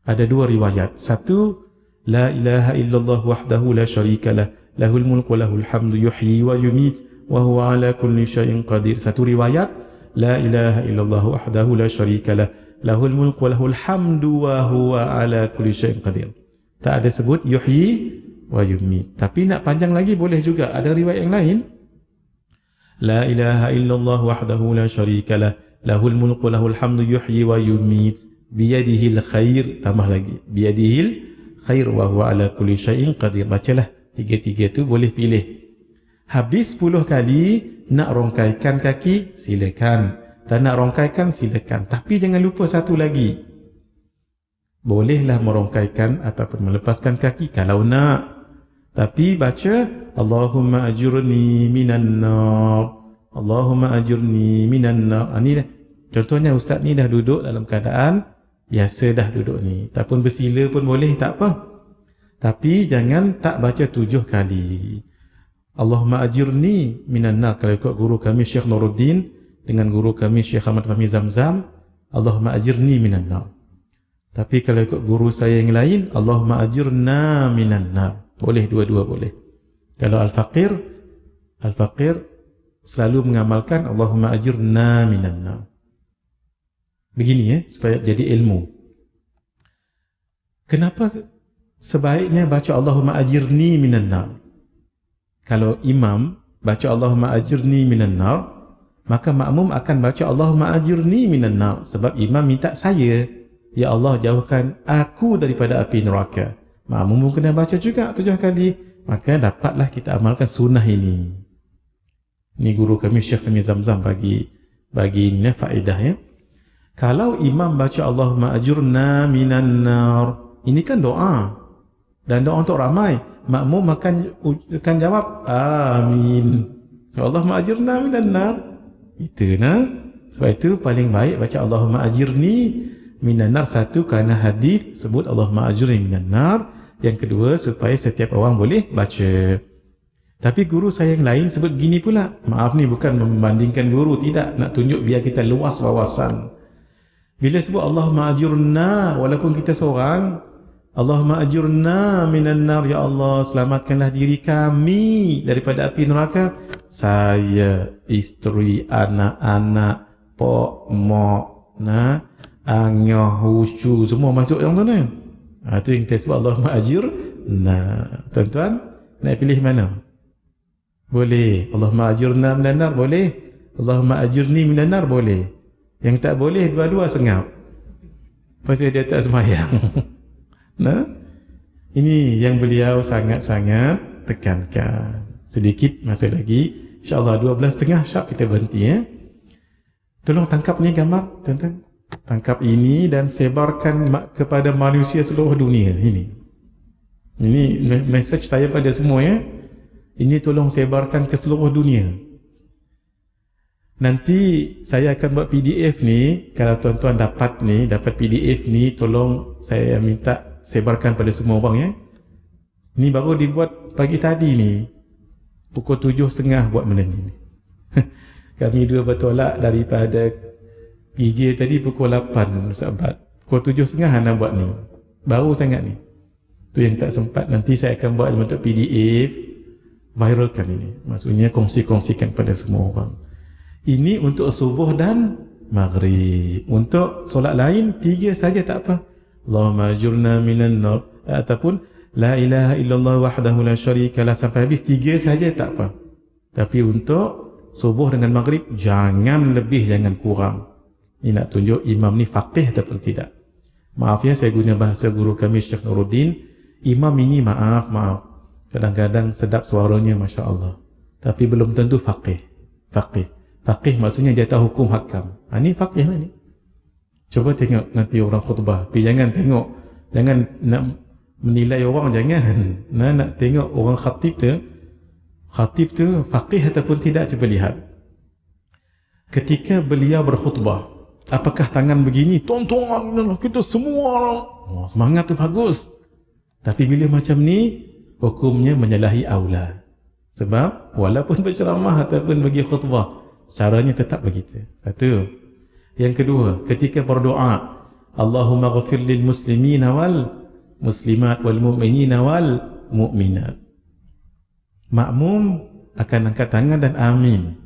Ada dua riwayat. Satu, la ilaha illallah wahdahu la syarikalah, lahul mulku lahul hamdu yuhyi wa yumiit wa huwa ala kulli syai'in qadir. Satu riwayat, la ilaha illallah wahdahu la syarikalah, lahul mulku lahul hamdu wa huwa ala kulli syai'in qadir. Tak ada sebut yuhyi wa yumiit. Tapi nak panjang lagi boleh juga. Ada riwayat yang lain, la ilaha illallah wahdahu la syarikalah, lahul mulku lahul hamdu yuhyi wa yumiit biyadihil khair. Tambah lagi, biyadihil khair wa huwa ala kulli syai'in qadir. Bacalah tiga-tiga tu, boleh pilih. Habis 10 kali, nak rongkaikan kaki, silakan. Tak nak rongkaikan, silakan. Tapi jangan lupa satu lagi, bolehlah merongkaikan ataupun melepaskan kaki kalau nak. Tapi baca Allahumma ajurni minan nar, Allahumma ajurni minan nar. Ini dah, contohnya ustaz ni dah duduk dalam keadaan biasa dah duduk ni, ataupun bersila pun boleh, tak apa. Tapi jangan tak baca 7 kali. Allahumma ajirni minan nar. Kalau ikut guru kami Syekh Nuruddin dengan guru kami Syekh Ahmad Fahmi Zamzam, Allahumma ajirni minan nar. Tapi kalau ikut guru saya yang lain, Allahumma ajirna minan nar. Boleh dua-dua boleh. Kalau Al-Faqir selalu mengamalkan Allahumma ajirna minan nar. Begini ya, supaya jadi ilmu. Kenapa sebaiknya baca Allahumma ajirni minan nar? Kalau imam baca Allahumma ajirni minan nar, maka makmum akan baca Allahumma ajirni minan nar, sebab imam minta saya, ya Allah jauhkan aku daripada api neraka. Makmum pun kena baca juga 7 kali, maka dapatlah kita amalkan sunnah ini. Ini guru kami Syekh Fahmi Zamzam bagi ini faedah ya. Kalau imam baca Allahumma ajurna minan nar, ini kan doa, dan doa untuk ramai, makmum akan jawab amin. So, Allahumma ajirna minan nar. Itu sebab itu paling baik baca Allahumma ajirni minan nar. Satu, kerana hadis sebut Allahumma ajirni minan nar. Yang kedua, supaya setiap orang boleh baca. Tapi guru saya yang lain sebut gini pula. Maaf ni bukan membandingkan guru, tidak, nak tunjuk biar kita luas wawasan. Bila sebut Allahumma ajirna, walaupun kita seorang, Allahumma ajurna minan nar, ya Allah selamatkanlah diri kami daripada api neraka. Saya, isteri, anak-anak, pok, mok, angah, husu, semua masuk yang tu ni. Itu yang kita sebut Allahumma ajurna. Tuan-tuan nak pilih mana? Boleh Allahumma ajurna minan nar, boleh Allahumma ajurni minan nar, boleh. Yang tak boleh dua-dua sengap, pasal dia tak sembahyang. Ini yang beliau sangat-sangat tekankan. Sedikit masa lagi, insyaAllah 12.30 syak kita berhenti ya. Tolong tangkap ni gambar, tuan-tuan. Tangkap ini dan sebarkan kepada manusia seluruh dunia. Ini message saya pada semua ya. Ini tolong sebarkan ke seluruh dunia. Nanti saya akan buat PDF ni. Kalau tuan-tuan dapat PDF ni, tolong saya minta sebarkan pada semua orang ya. Ni baru dibuat pagi tadi ni. Pukul 7.30 buat benda ni. Kami dua bertolak daripada PJ tadi pukul 8 sahabat. Pukul 7.30 nak buat ni. Baru sangat ni. Tu yang tak sempat. Nanti saya akan buat bentuk PDF, viralkan ini. Maksudnya kongsi-kongsikan pada semua orang. Ini untuk subuh dan maghrib. Untuk solat lain 3 saja tak apa. Allahumma ajurna minan nar, ataupun la ilaha illallah wahdahu la syarikalah sampai habis 3 saja tak apa. Tapi untuk subuh dengan maghrib jangan lebih, jangan kurang. Ini nak tunjuk imam ni faqih ataupun tidak. Maaf ya, saya guna bahasa guru kami Syekh Nuruddin. Imam ini maaf kadang-kadang sedap suaranya Masya Allah, tapi belum tentu faqih. Faqih maksudnya dia tahu hukum hakam. Ini faqih lah ni. Cuba tengok nanti orang khutbah. Tapi jangan nak menilai orang, jangan. Nak tengok orang khatib tu faqih ataupun tidak. Cuba lihat. Ketika beliau berkhutbah, apakah tangan begini? Tuan-tuan, kita semua semangat tu bagus. Tapi bila macam ni, hukumnya menyalahi aula. Sebab walaupun berceramah ataupun bagi khutbah, caranya tetap begitu. Satu. Yang kedua, ketika berdoa, Allahumma ghafir lil muslimina wal muslimat wal mu'minina wal mu'minat. Makmum akan angkat tangan dan amin.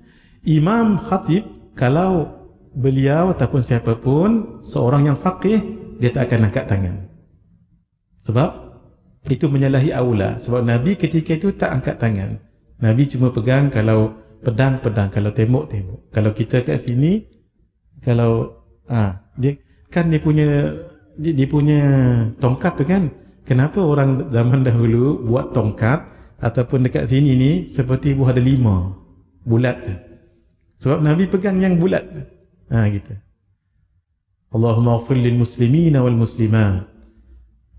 Imam khatib, kalau beliau ataupun siapapun seorang yang faqih, dia tak akan angkat tangan. Sebab itu menyalahi aula. Sebab Nabi ketika itu tak angkat tangan. Nabi cuma pegang kalau pedang, kalau tembok. Kalau kita kat sini, kalau dia punya tongkat tu kan. Kenapa orang zaman dahulu buat tongkat ataupun dekat sini ni seperti buah delima bulat tu? Sebab Nabi pegang yang bulat. Gitu. Allahumma ighfir lil muslimina wal muslimat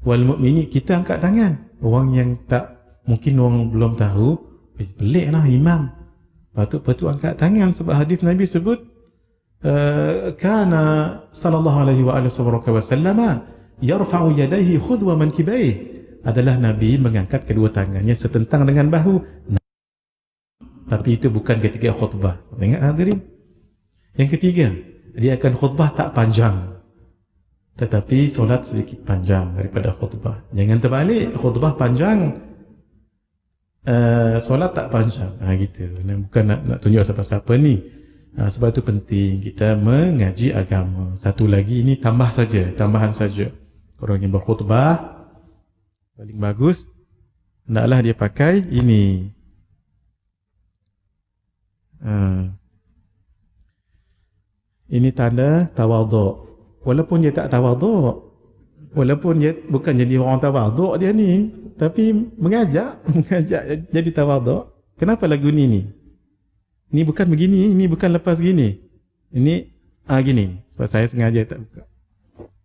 wal mu'minin. Kita angkat tangan. Orang yang tak, mungkin orang belum tahu, peliklah imam patut angkat tangan. Sebab hadis Nabi sebut kana sallallahu alaihi wa sallam yarfa'u yadayhi khudwa mankibayhi. Adalah Nabi mengangkat kedua tangannya setentang dengan bahu. Tapi itu bukan ketika khutbah. Tengok hadirin. Yang ketiga, dia akan khutbah tak panjang, tetapi solat sedikit panjang daripada khutbah. Jangan terbalik, khutbah panjang, solat tak panjang. Gitu. Bukan nak tunjuk siapa-siapa ni. Sebab itu penting kita mengaji agama. Satu lagi, ini tambahan saja. Orang yang berkhutbah paling bagus hendaklah dia pakai ini. Ini tanda tawaduk. Walaupun dia tak tawaduk, walaupun dia bukan jadi orang tawaduk dia ni, tapi mengajak jadi tawaduk. Kenapa lagu ni? Ini bukan begini, ini bukan lepas gini. Ini gini. Sebab saya sengaja tak buka.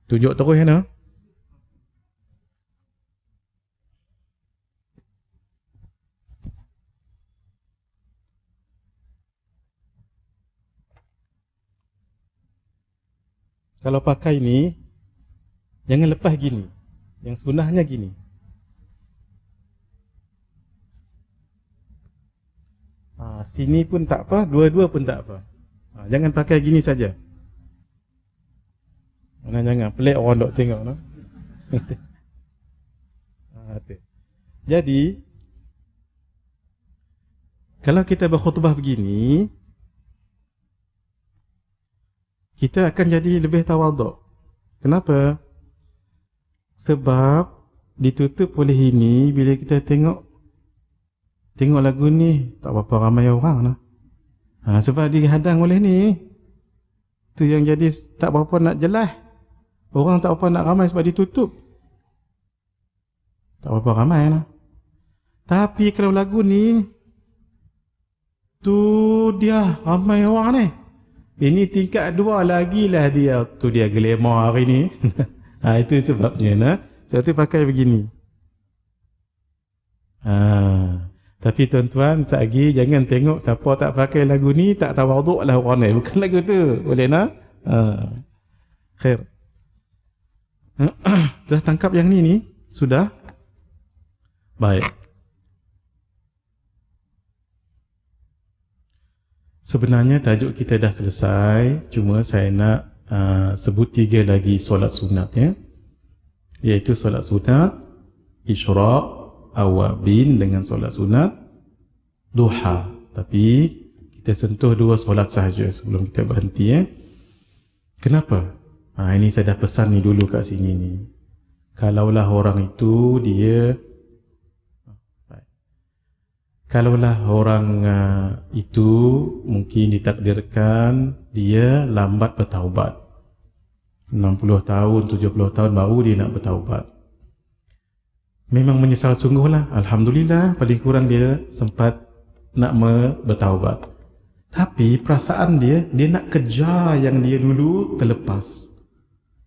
Tunjuk terus ya. Kalau pakai ni, jangan lepas gini. Yang sebenarnya gini. Sini pun tak apa, dua-dua pun tak apa. Jangan pakai gini saja. Jangan pelik orang dok tengok no. Jadi kalau kita berkhutbah begini, kita akan jadi lebih tawaduk. Kenapa? Sebab ditutup oleh ini. Bila kita tengok lagu ni, tak berapa ramai orang lah. Sebab dihadang oleh ni. Itu yang jadi tak berapa nak jelas. Orang tak berapa nak ramai sebab ditutup. Tak berapa ramai lah. Tapi kalau lagu ni, tu dia ramai orang ni. Ini tingkat 2 lagi lah dia. Tu dia glamour hari ni. Itu sebabnya nah. Sebab tu pakai begini. Tapi tuan-tuan, sekali jangan tengok siapa tak pakai lagu ni tak tawaduk lah orang ni. Bukan lagu tu. Boleh nak? Khair. Dah tangkap yang ni? Sudah? Baik. Sebenarnya tajuk kita dah selesai, cuma saya nak sebut 3 lagi solat sunat ya. Iaitu solat sunat Isyraq, Awabin dengan solat sunat Duha. Tapi kita sentuh 2 solat sahaja sebelum kita berhenti ya. Kenapa? Ini saya dah pesan ni dulu kat sini ni. Kalaulah orang itu dia itu mungkin ditakdirkan dia lambat bertaubat. 60 tahun, 70 tahun baru dia nak bertaubat. Memang menyesal sungguhlah. Alhamdulillah paling kurang dia sempat nak bertaubat. Tapi perasaan dia nak kejar yang dia dulu terlepas.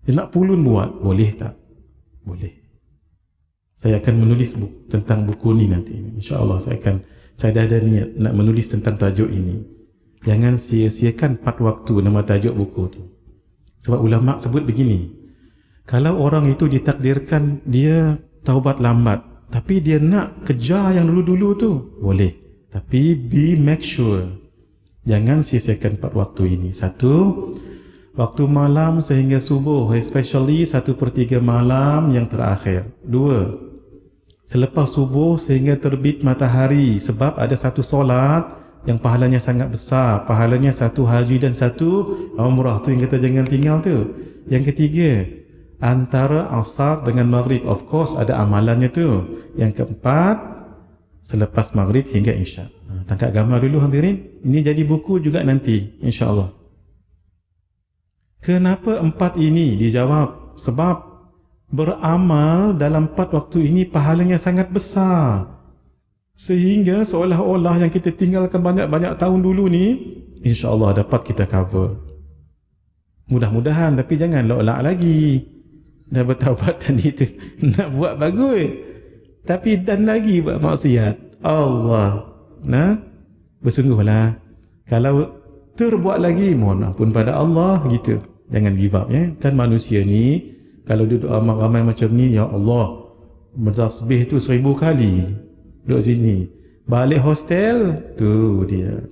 Dia nak pulun buat. Boleh tak? Boleh. Saya akan menulis tentang buku ni nanti. InsyaAllah saya dah ada niat nak menulis tentang tajuk ini. Jangan sia-siakan 4 waktu nama tajuk buku tu. Sebab ulama' sebut begini. Kalau orang itu ditakdirkan dia taubat lambat, tapi dia nak kejar yang dulu-dulu tu, boleh. Tapi make sure. Jangan sia-siakan 4 waktu ini. 1, waktu malam sehingga subuh, especially 1/3 malam yang terakhir. 2, selepas subuh sehingga terbit matahari. Sebab ada satu solat yang pahalanya sangat besar. Pahalanya 1 haji dan 1 umrah. Tu yang kita jangan tinggal tu. Yang ketiga, antara asar dengan maghrib. Of course ada amalannya tu. Yang keempat, selepas maghrib hingga isya. Tangkap gambar dulu hadirin. Ini jadi buku juga nanti insyaAllah. Kenapa 4 ini? Dijawab sebab beramal dalam 4 waktu ini pahalanya sangat besar. Sehingga seolah-olah yang kita tinggalkan banyak-banyak tahun dulu ni, insyaAllah dapat kita cover. Mudah-mudahan, tapi jangan lolak lagi. Dah bertaubat tadi tu. Nak buat bagus. Tapi dan lagi buat maksiat. Allah. Bersungguhlah. Kalau terbuat lagi, mohon ampun pada Allah gitu. Jangan give up ya. Kan manusia ni kalau duduk ramai-ramai macam ni, ya Allah, bertasbih tu 1000 kali duduk sini. Balik hostel, tu dia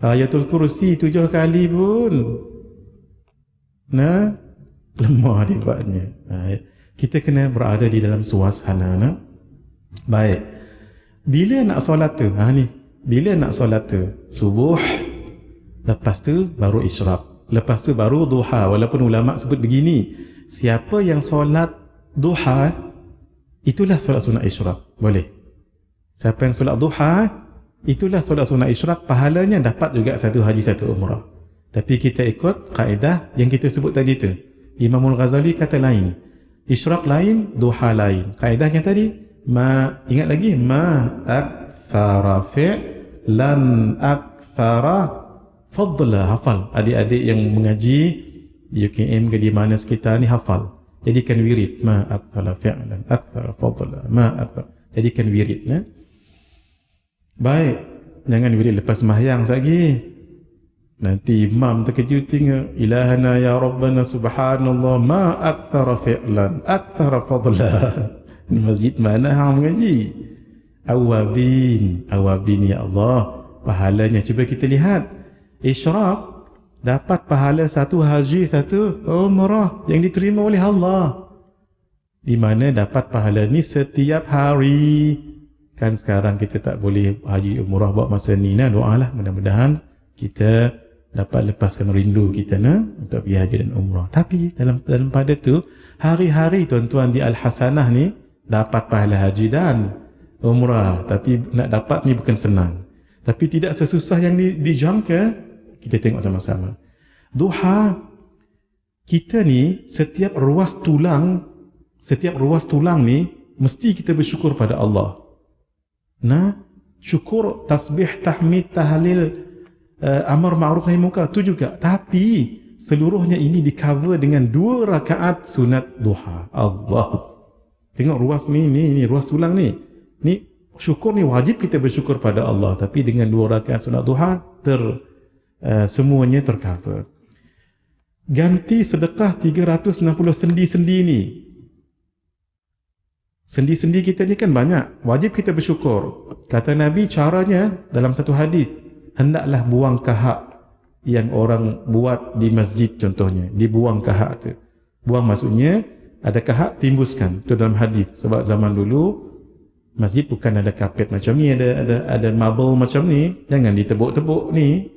Ayatul Kursi 7 kali pun lemah dia buatnya. Kita kena berada di dalam suasana. Baik. Bila nak solat tu? Bila nak solat tu? Subuh, lepas tu baru isyraq, lepas tu baru duha. Walaupun ulama' sebut begini, siapa yang solat duha, itulah solat sunat isyraq. Boleh. Siapa yang solat duha, itulah solat sunat isyraq. Pahalanya dapat juga 1 haji 1 umrah. Tapi kita ikut kaedah yang kita sebut tadi tu. Imamul Ghazali kata lain. Isyraq lain, duha lain. Kaedahnya tadi, ingat lagi, akthara fi'lan akthara fadla. Hafal. Adik-adik yang mengaji di UKM ke di mana sekitar ni hafal. Jadikan wirid. Akthara fi'lan akthara fadla. Jadikan wirid. Baik. Jangan wirid lepas sembahyang lagi. Nanti imam terkejut tengok, ilahana ya rabbana subhanallah ma akthara fi'lan akthara fadla. Di masjid mana hang mengaji? Awabin ya Allah, pahalanya cuba kita lihat. Isyraq dapat pahala satu haji, satu umrah yang diterima oleh Allah. Di mana dapat pahala ni setiap hari. Kan sekarang kita tak boleh haji umrah buat masa ni. Doalah mudah-mudahan kita dapat lepaskan rindu kita untuk pergi haji dan umrah. Tapi dalam pada tu, hari-hari tuan-tuan di Al-Hasanah ni dapat pahala haji dan umrah. Tapi nak dapat ni bukan senang. Tapi tidak sesusah yang dijangka. Kita tengok sama-sama. Duha, kita ni setiap ruas tulang ni mesti kita bersyukur pada Allah. Syukur, tasbih, tahmid, tahlil, amar ma'ruf nahi munkar tu juga. Tapi seluruhnya ini di cover dengan 2 rakaat sunat duha. Allah. Tengok ruas ni ruas tulang ni. Ni syukur ni wajib kita bersyukur pada Allah, tapi dengan 2 rakaat sunat duha semuanya tercover. Ganti sedekah 360 sendi-sendi ni. Sendi-sendi kita ni kan banyak. Wajib kita bersyukur. Kata Nabi caranya dalam satu hadis, hendaklah buang kahak yang orang buat di masjid contohnya. Dibuang kahak tu. Buang maksudnya ada kahak, timbuskan. Itu dalam hadis. Sebab zaman dulu masjid bukan ada kapet macam ni, ada marble macam ni. Jangan ditebuk-tebuk ni.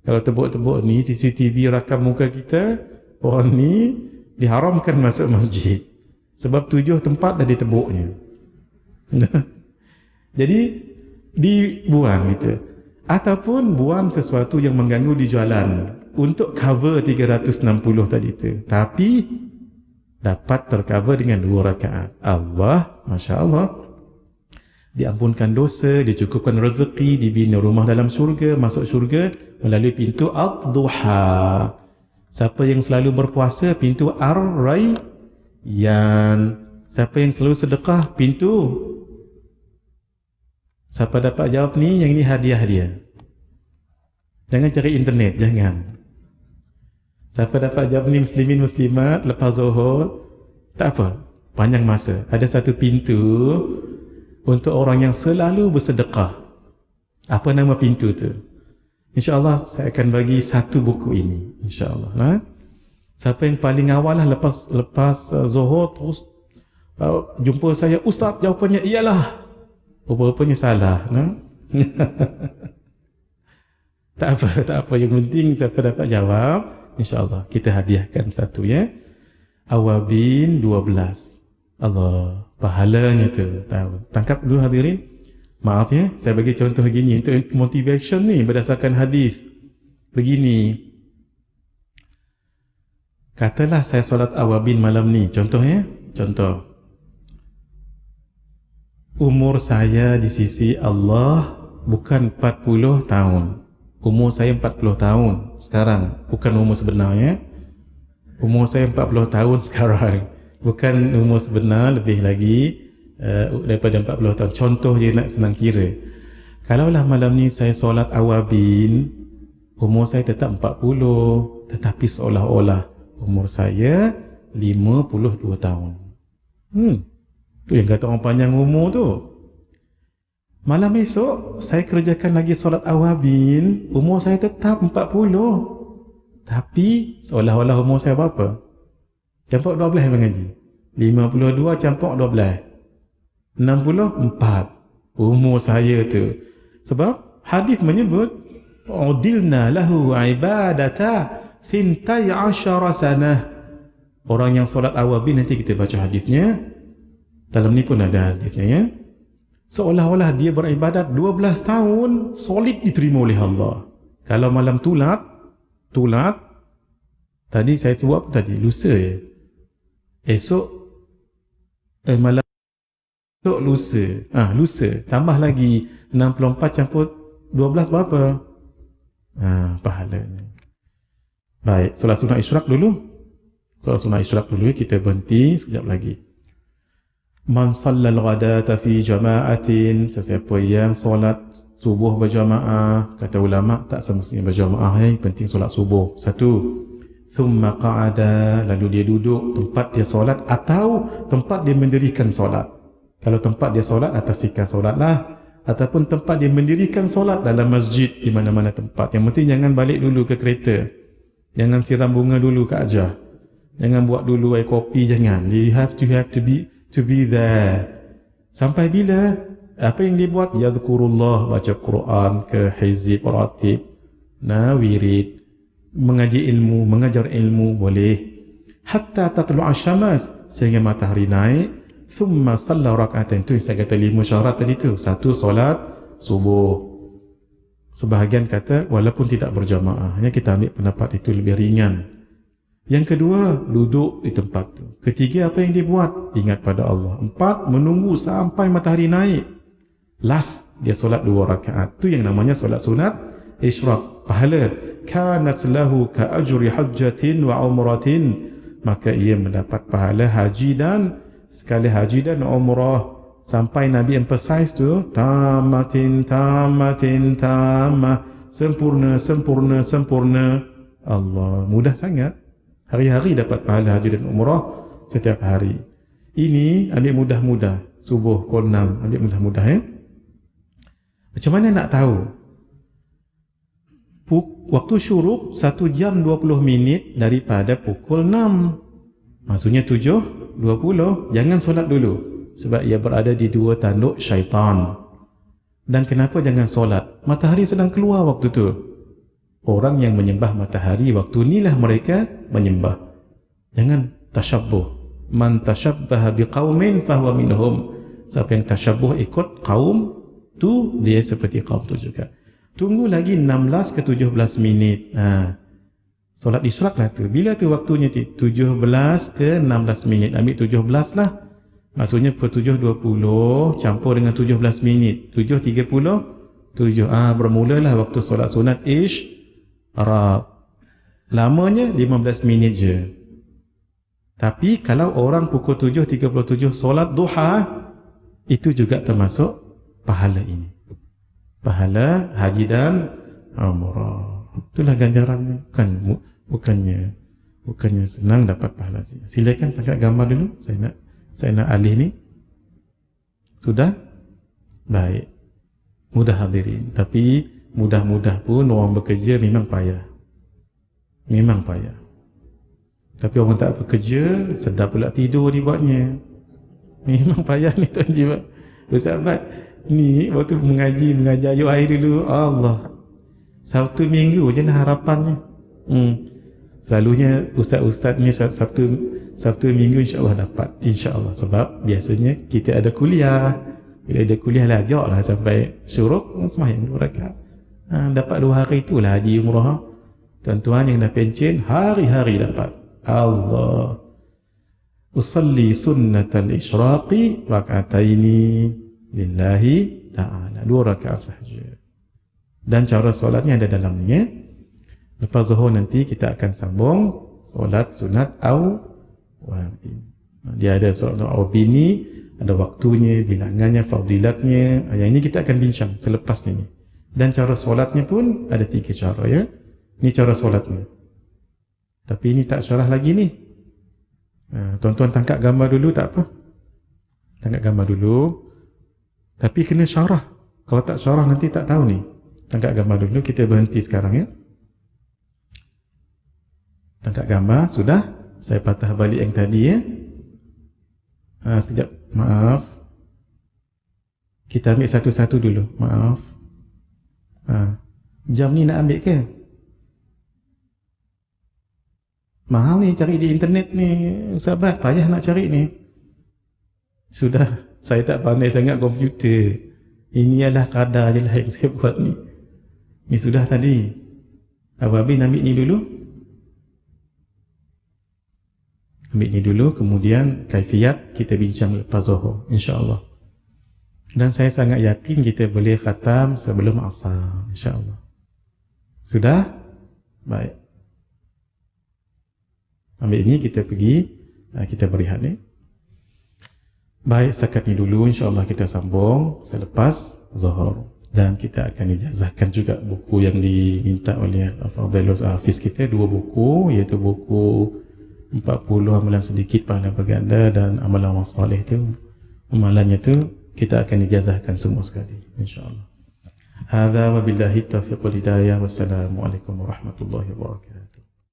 Kalau tebuk-tebuk ni, CCTV rakam muka kita, orang ni diharamkan masuk masjid. Sebab 7 tempat dah ditebuknya. Jadi dibuang gitu. Ataupun buang sesuatu yang mengganggu di jalan untuk cover 360 tadi tu. Tapi dapat tercover dengan 2 rakaat. Allah, Masya Allah, diampunkan dosa, dicukupkan rezeki, dibina rumah dalam syurga, masuk syurga melalui pintu Ad-Duha. Siapa yang selalu berpuasa, pintu Ar-Rayyan. Siapa yang selalu sedekah, pintu. Siapa dapat jawab ni, yang ini hadiah dia. Jangan cari internet, jangan. Siapa dapat jawab ni, muslimin muslimat, lepas zuhur, tak apa, panjang masa. Ada satu pintu untuk orang yang selalu bersedekah. Apa nama pintu tu? InsyaAllah saya akan bagi satu buku ini, InsyaAllah. Siapa yang paling awal lah lepas zuhur terus jumpa saya, Ustaz, jawapannya iyalah. Rupa-rupanya salah. Tak apa. Yang penting siapa dapat jawab, InsyaAllah kita hadiahkan satu ya. Awabin 12. Allah, pahalanya tu. Tahu. Tangkap dulu hadirin. Maaf ya, saya bagi contoh gini untuk motivation ni berdasarkan hadis. Begini. Katalah saya solat awabin malam ni, contohnya, contoh. Umur saya di sisi Allah bukan 40 tahun. Umur saya 40 tahun sekarang, bukan umur sebenarnya. Umur saya 40 tahun sekarang, bukan umur sebenar, lebih lagi daripada 40 tahun. Contoh je nak senang kira. Kalaulah malam ni saya solat awabin, umur saya tetap 40, tetapi seolah-olah umur saya 52 tahun. Tu yang kata orang panjang umur tu. Malam esok saya kerjakan lagi solat awabin, umur saya tetap 40. Tapi seolah-olah umur saya berapa? Campur 12 mengaji. 52 campur 12. 64 umur saya tu. Sebab hadis menyebut udilna lahu ibadata 12 sanah. Orang yang solat awabin, nanti kita baca hadisnya. Dalam ni pun ada hadisnya ya. Seolah-olah dia beribadat 12 tahun, solid diterima oleh Allah. Kalau malam tulat, tulat. Tadi saya sebut apa tadi? Lusa ya? Esok malam esok lusa. Lusa. Tambah lagi 64 campur 12 berapa? Pahalanya. Baik, solat sunat isyraq dulu. Solat sunat isyraq dulu, kita berhenti sekejap lagi. Man sallal ghadata fi jama'atin, sesiapa yang solat subuh berjamaah, kata ulama tak semestinya berjamaah, yang penting solat subuh. Satu, thumma qa'ada, lalu dia duduk tempat dia solat atau tempat dia mendirikan solat. Kalau tempat dia solat, atas tikar solatlah, ataupun tempat dia mendirikan solat dalam masjid, di mana-mana tempat. Yang penting jangan balik dulu ke kereta, jangan siram bunga dulu ke Ajah, jangan buat dulu air kopi, jangan. You have to be there. Sampai bila? Apa yang dia buat? Yadhkurullah, baca Quran ke hizib, ratib, wirid, mengaji ilmu, mengajar ilmu, boleh. Hatta tatlu'a syamas, sehingga matahari naik. Thumma salla rak'atain, itu saya kata 5 syarat tadi tu. Satu, solat subuh. Sebahagian kata walaupun tidak berjamaah, hanya kita ambil pendapat itu lebih ringan. Yang kedua, duduk di tempat tu. Ketiga, apa yang dia buat? Ingat pada Allah. 4, menunggu sampai matahari naik. Last, dia solat 2 rakaat. Itu yang namanya solat sunat isyraq. Pahala. Kanat lahu ka ajri hajjatin wa umratin. Maka ia mendapat pahala haji dan sekali haji dan umrah. Sampai Nabi emphasize tu, tamatin, tamah, sempurna, sempurna, sempurna. Allah, mudah sangat. Hari-hari dapat pahala haji dan umrah setiap hari. Ini ambil mudah-mudah. Subuh pukul 6, ambil mudah-mudah ya. Macam mana nak tahu? Waktu syuruk 1 jam 20 minit daripada pukul 6. Maksudnya 7:20. Jangan solat dulu, sebab ia berada di 2 tanduk syaitan. Dan kenapa jangan solat? Matahari sedang keluar waktu tu. Orang yang menyembah matahari waktu inilah mereka menyembah. Jangan tasyabbuh. Man tasyabbaha biqaumin fahuwa minhum. Siapa yang tasyabbuh ikut kaum tu, dia seperti kaum tu juga. Tunggu lagi 16 ke 17 minit. Solat isyraq lah tu. Bila tu waktunya? 17 ke 16 minit. Ambil 17 lah. Maksudnya pukul 7:20 campur dengan 17 minit. 7:37. Bermulalah waktu solat sunat isyraq. Lamanya 15 minit je. Tapi kalau orang pukul 7:37 solat duha, itu juga termasuk pahala ini. Pahala haji dan umrah. Itulah ganjarannya. Bukannya senang dapat pahala. Silakan tangkap gambar dulu. Saya nak alih ni. Sudah? Baik. Mudah hadirin. Tapi mudah-mudah pun orang bekerja memang payah. Memang payah. Tapi orang tak bekerja, sedap pula tidur dibuatnya. Memang payah ni tuan jiwa. Sahabat, ni waktu mengajar ayuh air dulu, Allah. Sabtu minggu je lah harapannya. Selalunya ustaz-ustaz ni Sabtu minggu insya-Allah dapat. Insya-Allah. Sebab biasanya kita ada kuliah. Bila ada kuliah lah, ajak lah sampai syuruk, sembahyang 2 rakaat. Dapat 2 hari itulah haji umrah. Tuan-tuan yang dah pencen, hari-hari dapat. Allah. Usalli sunnatal isyraqi rak'ataini lillahi ta'ala. 2 rakaat sahaja. Dan cara solatnya ada dalam ni. Lepas zuhur nanti kita akan sambung solat sunat awabin. Dia ada solat awabin ni, ada waktunya, bilangannya, fadilatnya. Yang ini kita akan bincang selepas ni. Dan cara solatnya pun ada 3 cara ya. Ini cara solatnya. Tapi ini tak syarah lagi ni. Tuan-tuan tangkap gambar dulu tak apa. Tangkap gambar dulu. Tapi kena syarah. Kalau tak syarah nanti tak tahu ni. Tangkap gambar dulu, kita berhenti sekarang ya. Tangkap gambar, sudah. Saya patah balik yang tadi ya. Sekejap, maaf. Kita ambil satu-satu dulu, maaf. Jam ni nak ambil ke? Mahal ni cari di internet ni, sahabat, payah nak cari ni. Sudah, saya tak pandai sangat komputer. Ini adalah kadar je lah yang saya buat ni. Ni sudah tadi. Abu Abi ambil ni dulu. Ambil ni dulu, kemudian kaifiat kita bincang lepas Zuhur, insya-Allah. Dan saya sangat yakin kita boleh khatam sebelum Asar, insya-Allah. Sudah? Baik. Ambil ini, kita pergi, kita berehat ni. Baik, setakat ni dulu, insya-Allah kita sambung selepas Zuhur. Dan kita akan ijazahkan juga buku yang diminta oleh Fadilus Hafiz kita, 2 buku, iaitu buku 40 amalan sedikit pahala berganda dan amalan orang soleh tu. Amalannya tu kita akan ijazahkan semua sekali, insya-Allah. Hadza wa billahi taufiq wal hidayah. Wassalamualaikum warahmatullahi wabarakatuh.